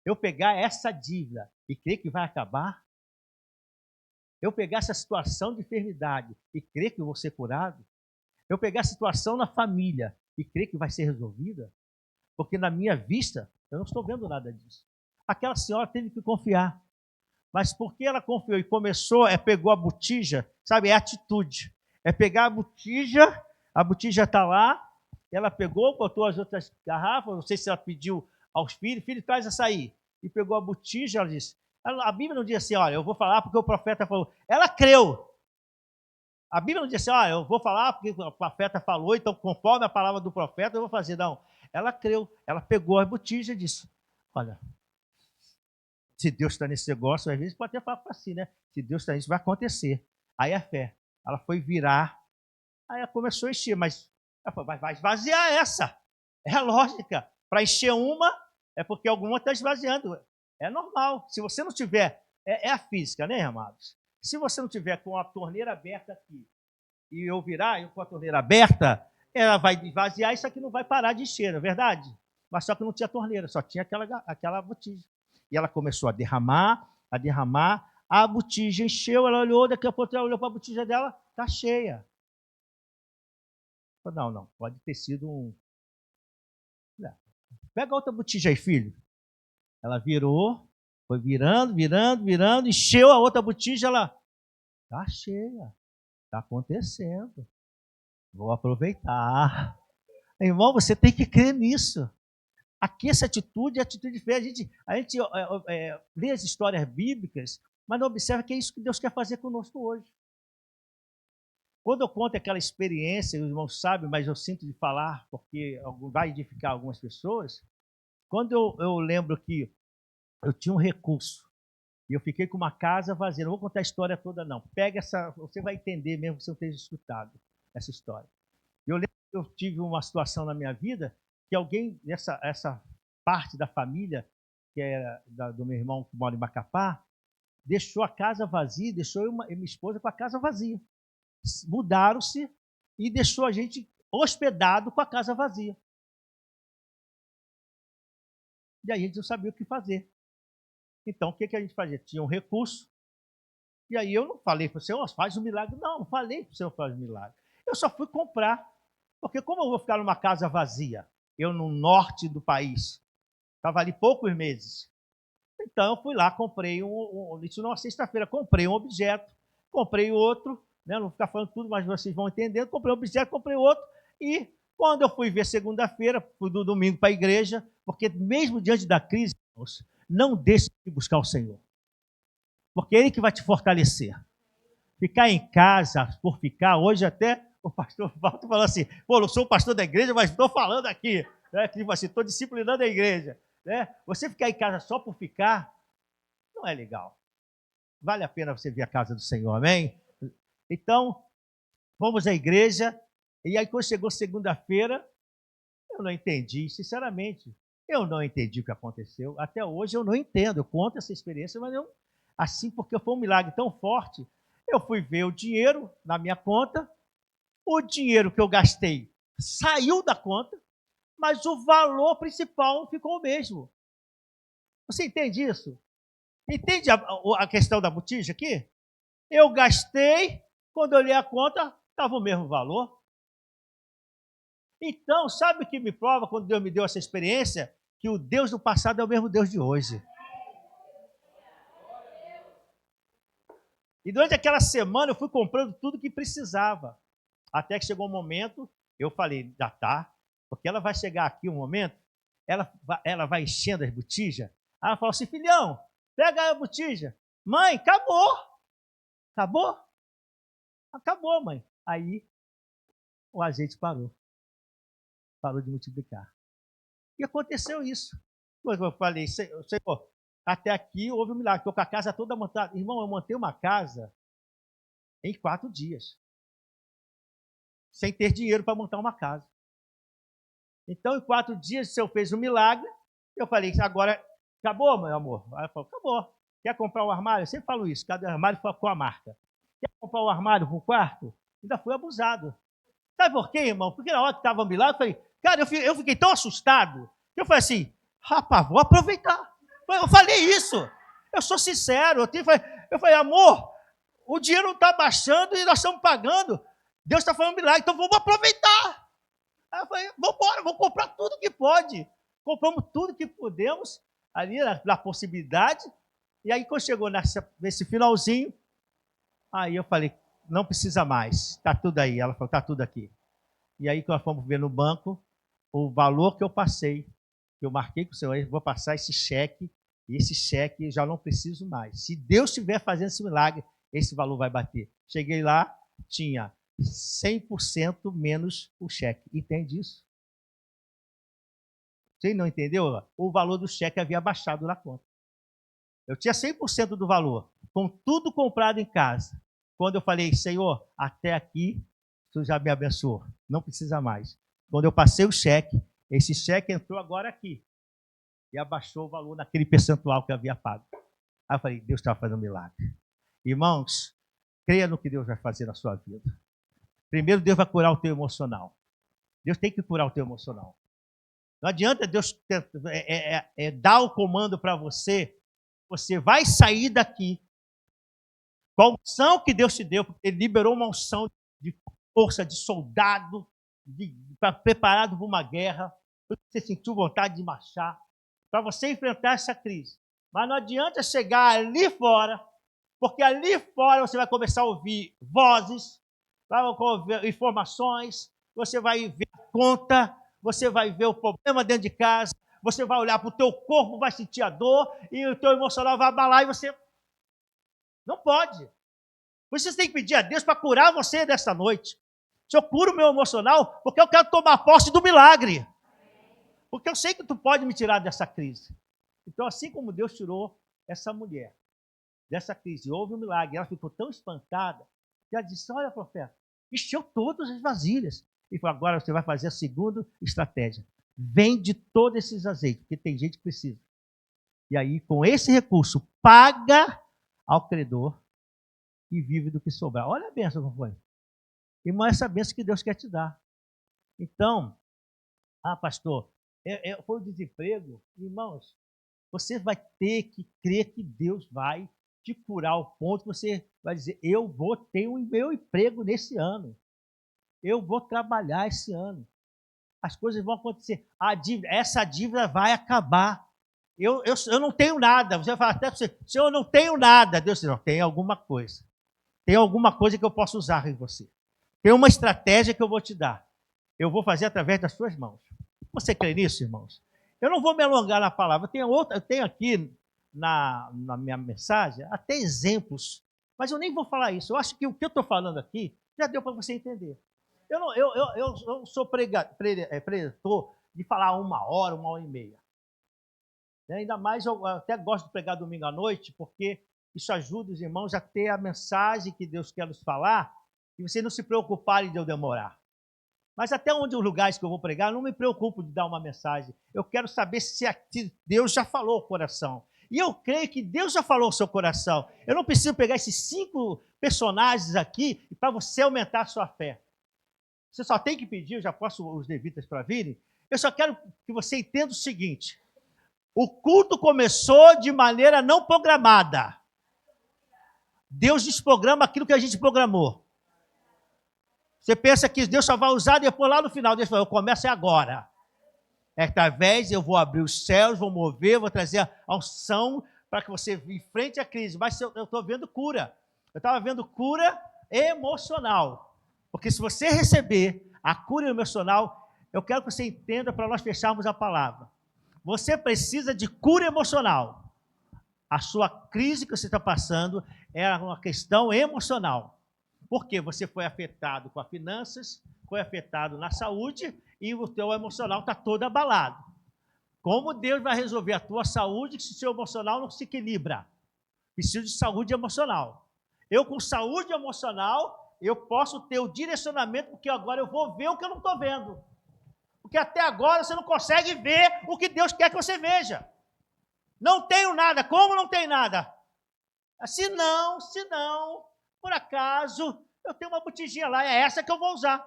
[SPEAKER 1] Eu pegar essa dívida e crer que vai acabar. Eu pegar essa situação de enfermidade e crer que eu vou ser curado. Eu pegar a situação na família e crer que vai ser resolvida. Porque na minha vista, eu não estou vendo nada disso. Aquela senhora teve que confiar. Mas porque ela confiou e começou, pegou a botija, sabe, é atitude. É pegar a botija está lá, ela pegou, botou as outras garrafas, não sei se ela pediu aos filhos, filho, traz açaí. E pegou a botija, ela disse, a Bíblia não diz assim, olha, eu vou falar porque o profeta falou. Ela creu. A Bíblia não diz assim, olha, eu vou falar porque o profeta falou, então conforme a palavra do profeta eu vou fazer. Não, ela creu, ela pegou a botija e disse, olha, se Deus está nesse negócio, às vezes pode até falar assim, né? Se Deus está nisso, vai acontecer. Aí a fé, ela foi virar, aí ela começou a encher, mas ela falou, vai esvaziar essa. É a lógica. Para encher uma, é porque alguma está esvaziando. É normal. Se você não tiver, é a física, né, amados? Se você não tiver com a torneira aberta aqui, e eu virar eu com a torneira aberta, ela vai esvaziar, isso aqui não vai parar de encher, não é verdade? Mas só que não tinha torneira, só tinha aquela botija. E ela começou a derramar, a botija encheu, ela olhou, daqui a pouco ela olhou para a botija dela, está cheia. Não, pode ter sido um... Pega outra botija aí, filho. Ela virou, foi virando, encheu a outra botija, ela está cheia, está acontecendo. Vou aproveitar. Irmão, você tem que crer nisso. Aqui essa atitude é atitude de fé. A gente lê as histórias bíblicas, mas não observa que é isso que Deus quer fazer conosco hoje. Quando eu conto aquela experiência, os irmãos sabem, mas eu sinto de falar, porque vai edificar algumas pessoas. Quando eu lembro que eu tinha um recurso, e eu fiquei com uma casa vazia, não vou contar a história toda não, pega essa, você vai entender mesmo se eu tenha escutado essa história. Eu lembro que eu tive uma situação na minha vida, que alguém, essa parte da família, que era do meu irmão que mora em Macapá, deixou a casa vazia, deixou eu e minha esposa com a casa vazia. Mudaram-se e deixou a gente hospedado com a casa vazia. E aí a gente não sabia o que fazer. Então, o que a gente fazia? Tinha um recurso, e aí eu não falei para o Senhor, faz um milagre. Não falei para o Senhor, faz um milagre. Eu só fui comprar, porque como eu vou ficar numa casa vazia? Eu no norte do país, estava ali poucos meses. Então, eu fui lá, comprei isso numa sexta-feira, comprei um objeto, comprei outro, né? Não vou ficar falando tudo, mas vocês vão entendendo, comprei um objeto, comprei outro, e quando eu fui ver segunda-feira, fui do domingo para a igreja, porque mesmo diante da crise, não deixe de buscar o Senhor, porque é Ele que vai te fortalecer. Ficar em casa por ficar, hoje até o pastor Walter falou assim, pô, eu sou o pastor da igreja, mas estou falando aqui, né? Tipo assim, estou disciplinando a igreja. Né? Você ficar em casa só por ficar, não é legal. Vale a pena você vir à casa do Senhor, amém? Então, fomos à igreja, e aí quando chegou segunda-feira, eu não entendi, sinceramente, eu não entendi o que aconteceu. Até hoje eu não entendo, eu conto essa experiência, mas eu, assim, porque foi um milagre tão forte, eu fui ver o dinheiro na minha conta, o dinheiro que eu gastei saiu da conta, mas o valor principal ficou o mesmo. Você entende isso? Entende a questão da botija aqui? Eu gastei, quando eu olhei a conta, estava o mesmo valor. Então, sabe o que me prova quando Deus me deu essa experiência? que o Deus do passado é o mesmo Deus de hoje. E durante aquela semana eu fui comprando tudo que precisava. Até que chegou um momento, eu falei, já tá, porque ela vai chegar aqui um momento, ela vai enchendo as botijas. Aí ela falou assim, filhão, pega a botija. Mãe, acabou. Acabou? Acabou, mãe. Aí o azeite parou. Parou de multiplicar. E aconteceu isso. Eu falei, Senhor, até aqui houve um milagre. Estou com a casa toda montada. Irmão, eu montei uma casa em 4 dias. Sem ter dinheiro para montar uma casa. Então, em 4 dias, o Senhor fez um milagre. Eu falei, agora, acabou, meu amor? Aí ela falou, acabou. Quer comprar um armário? Eu sempre falo isso, cada armário foi com a marca. Quer comprar um armário para o quarto? Ainda fui abusado. Sabe por quê, irmão? Porque na hora que estava um milagre, eu falei, cara, eu fiquei tão assustado, que eu falei assim, rapaz, vou aproveitar. Eu falei isso. Eu sou sincero. Eu falei, amor, o dinheiro não está baixando e nós estamos pagando. Deus está falando milagre, então vamos aproveitar. Aí eu falei, vamos embora, vamos comprar tudo que pode. Compramos tudo que podemos, ali na possibilidade. E aí, quando chegou nesse finalzinho, aí eu falei, não precisa mais, está tudo aí. Ela falou, está tudo aqui. E aí, quando nós fomos ver no banco, o valor que eu passei, que eu marquei com o Senhor, eu vou passar esse cheque, e esse cheque eu já não preciso mais. Se Deus estiver fazendo esse milagre, esse valor vai bater. Cheguei lá, tinha 100% menos o cheque. Entende isso? Você não entendeu? O valor do cheque havia baixado na conta. Eu tinha 100% do valor, com tudo comprado em casa. Quando eu falei, Senhor, até aqui, tu já me abençoou, não precisa mais. Quando eu passei o cheque, esse cheque entrou agora aqui e abaixou o valor naquele percentual que eu havia pago. Aí eu falei, Deus está fazendo um milagre. Irmãos, creia no que Deus vai fazer na sua vida. Primeiro, Deus vai curar o teu emocional. Deus tem que curar o teu emocional. Não adianta Deus dar o comando para você. Você vai sair daqui com a unção que Deus te deu, porque Ele liberou uma unção de força, de soldado, preparado para uma guerra, você sentiu vontade de marchar, para você enfrentar essa crise. Mas não adianta chegar ali fora, porque ali fora você vai começar a ouvir vozes, vai ouvir informações, você vai ver a conta, você vai ver o problema dentro de casa, você vai olhar para o teu corpo, vai sentir a dor, e o teu emocional vai abalar, e você não pode. Por isso você tem que pedir a Deus para curar você desta noite. Senhor, cura o meu emocional, porque eu quero tomar posse do milagre. Porque eu sei que tu pode me tirar dessa crise. Então, assim como Deus tirou essa mulher dessa crise, houve um milagre, ela ficou tão espantada, que ela disse, olha, profeta, encheu todas as vasilhas. E falou, agora você vai fazer a segunda estratégia. Vende todos esses azeites, porque tem gente que precisa. E aí, com esse recurso, paga ao credor e vive do que sobrar. Olha a bênção como foi. Irmão, essa bênção que Deus quer te dar. Então, pastor, foi o desemprego. Irmãos, você vai ter que crer que Deus vai te curar ao ponto que você vai dizer, eu vou ter o meu emprego nesse ano. Eu vou trabalhar esse ano. As coisas vão acontecer. Essa dívida vai acabar. Eu não tenho nada. Você vai falar até para você, Senhor, eu não tenho nada. Deus diz, não, tem alguma coisa. Tem alguma coisa que eu posso usar em você. Tem uma estratégia que eu vou te dar. Eu vou fazer através das suas mãos. Você crê nisso, irmãos? Eu não vou me alongar na palavra. Eu tenho aqui na minha mensagem até exemplos, mas eu nem vou falar isso. Eu acho que o que eu estou falando aqui já deu para você entender. Eu não sou pregador de falar 1 hora e meia. Ainda mais eu até gosto de pregar domingo à noite, porque isso ajuda os irmãos a ter a mensagem que Deus quer nos falar e vocês não se preocuparem de eu demorar. Mas até onde os lugares que eu vou pregar, eu não me preocupo de dar uma mensagem. Eu quero saber se Deus já falou o coração. E eu creio que Deus já falou o seu coração. Eu não preciso pegar esses 5 personagens aqui para você aumentar a sua fé. Você só tem que pedir, eu já posso os levitas para virem. Eu só quero que você entenda o seguinte. O culto começou de maneira não programada. Deus desprograma aquilo que a gente programou. Você pensa que Deus só vai usar depois lá no final. Deus falou, eu começo agora. É através, eu vou abrir os céus, vou mover, vou trazer a unção para que você enfrente a crise. Mas eu estou vendo cura. Eu estava vendo cura emocional. Porque se você receber a cura emocional, eu quero que você entenda para nós fecharmos a palavra. Você precisa de cura emocional. A sua crise que você está passando é uma questão emocional. Porque você foi afetado com as finanças, foi afetado na saúde e o teu emocional está todo abalado. Como Deus vai resolver a tua saúde se o seu emocional não se equilibra? Preciso de saúde emocional. Eu, com saúde emocional, eu posso ter o direcionamento, porque agora eu vou ver o que eu não estou vendo. Porque até agora você não consegue ver o que Deus quer que você veja. Não tenho nada. Como não tem nada? Se não, por acaso, eu tenho uma botijinha lá, é essa que eu vou usar.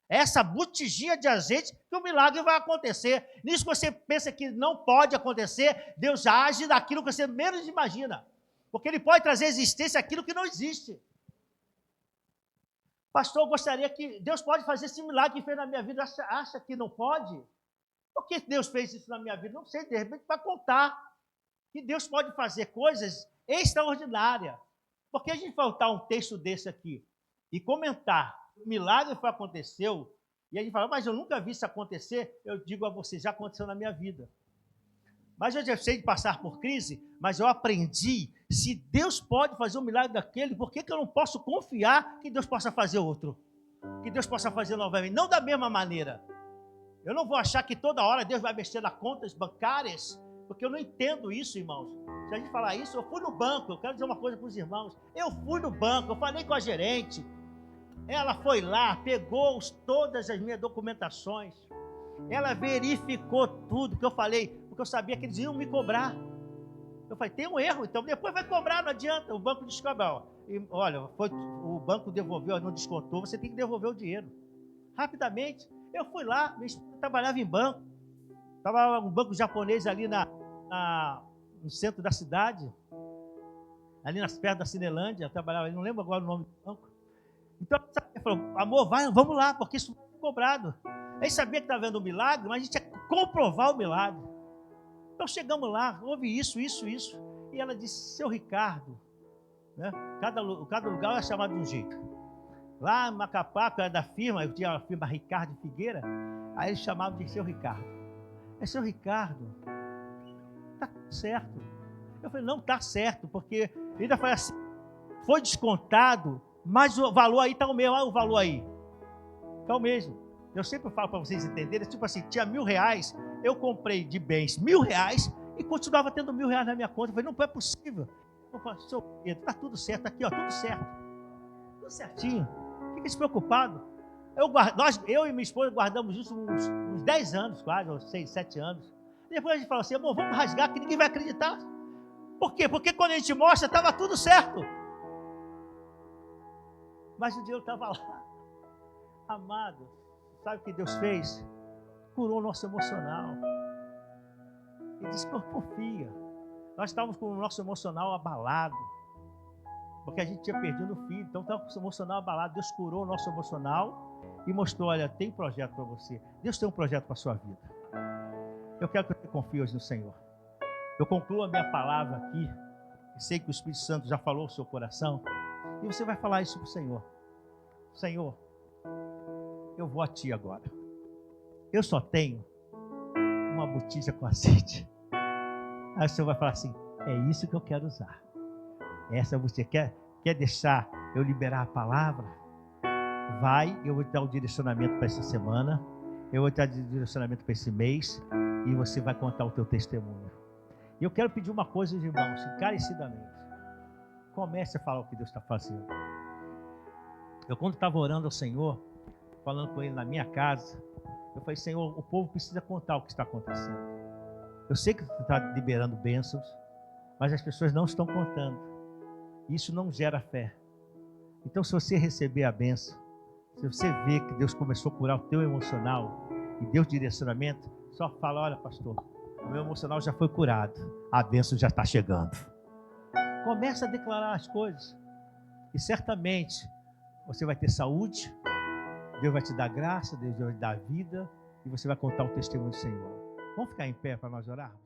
[SPEAKER 1] Essa botijinha de azeite que o milagre vai acontecer. Nisso que você pensa que não pode acontecer, Deus age daquilo que você menos imagina. Porque Ele pode trazer à existência aquilo que não existe. Pastor, eu gostaria que Deus pode fazer esse milagre que fez na minha vida. Acha que não pode? Por que Deus fez isso na minha vida? Não sei, de repente vai contar que Deus pode fazer coisas extraordinárias. Porque a gente faltar um texto desse aqui e comentar o milagre que aconteceu, e a gente fala, mas eu nunca vi isso acontecer, eu digo a você, já aconteceu na minha vida. Mas eu já sei de passar por crise, mas eu aprendi, se Deus pode fazer um milagre daquele, por que eu não posso confiar que Deus possa fazer outro? Que Deus possa fazer novamente, não da mesma maneira. Eu não vou achar que toda hora Deus vai mexer nas contas bancárias, porque eu não entendo isso, irmãos. Se a gente falar isso, eu fui no banco, eu quero dizer uma coisa para os irmãos. Eu fui no banco, eu falei com a gerente. Ela foi lá, pegou todas as minhas documentações. Ela verificou tudo que eu falei, porque eu sabia que eles iam me cobrar. Eu falei, tem um erro, então depois vai cobrar, não adianta. O banco descobre, olha, o banco devolveu, não descontou, você tem que devolver o dinheiro. Rapidamente, eu fui lá, trabalhava em banco, trabalhava um banco japonês ali no centro da cidade, ali perto da Cinelândia, eu trabalhava ali, não lembro agora o nome do banco. Então, ele falou, amor, vamos lá, porque isso foi cobrado. Aí sabia que estava vendo um milagre, mas a gente ia comprovar o milagre. Então chegamos lá, houve isso. E ela disse, seu Ricardo, né? Cada lugar era chamado de um jeito. Lá em Macapá, que era da firma, eu tinha a firma Ricardo Figueira, aí eles chamavam de seu Ricardo. É seu Ricardo, tá certo. Eu falei, não está certo, porque ele ainda falou assim, foi descontado, mas o valor aí está o mesmo, olha o valor aí. Está o mesmo. Eu sempre falo para vocês entenderem, tipo assim, tinha R$1.000, eu comprei de bens R$1.000 e continuava tendo R$1.000 na minha conta. Eu falei, não é possível. Eu falei, seu Pedro, está tudo certo aqui, ó, tudo certo. Tudo certinho. Fica despreocupado. Eu e minha esposa guardamos isso uns 10 anos quase, ou 6, 7 anos. E depois a gente falou assim, amor, vamos rasgar que ninguém vai acreditar. Por quê? Porque quando a gente mostra, estava tudo certo. Mas o dinheiro estava lá. Amado, sabe o que Deus fez? Curou o nosso emocional. Ele disse, confia. Nós estávamos com o nosso emocional abalado. Porque a gente tinha perdido o filho. Então estava com o emocional abalado. Deus curou o nosso emocional e mostrou, olha, tem projeto para você. Deus tem um projeto para a sua vida. Eu quero que você confie hoje no Senhor. Eu concluo a minha palavra aqui. Sei que o Espírito Santo já falou no seu coração. E você vai falar isso para o Senhor. Senhor, eu vou a Ti agora. Eu só tenho uma botija com azeite. Aí o Senhor vai falar assim, é isso que eu quero usar. Essa você quer deixar eu liberar a palavra? Vai, eu vou te dar o direcionamento para essa semana. Eu vou te dar o direcionamento para esse mês. E você vai contar o teu testemunho. E eu quero pedir uma coisa, irmãos, encarecidamente. Comece a falar o que Deus está fazendo. Eu, quando estava orando ao Senhor, falando com Ele na minha casa, eu falei, Senhor, o povo precisa contar o que está acontecendo. Eu sei que você está liberando bênçãos, mas as pessoas não estão contando. Isso não gera fé. Então, se você receber a bênção, se você ver que Deus começou a curar o teu emocional e deu direcionamento, só fala, olha, pastor, o meu emocional já foi curado, a bênção já está chegando. Começa a declarar as coisas e certamente você vai ter saúde, Deus vai te dar graça, Deus vai te dar vida e você vai contar o testemunho do Senhor. Vamos ficar em pé para nós orarmos?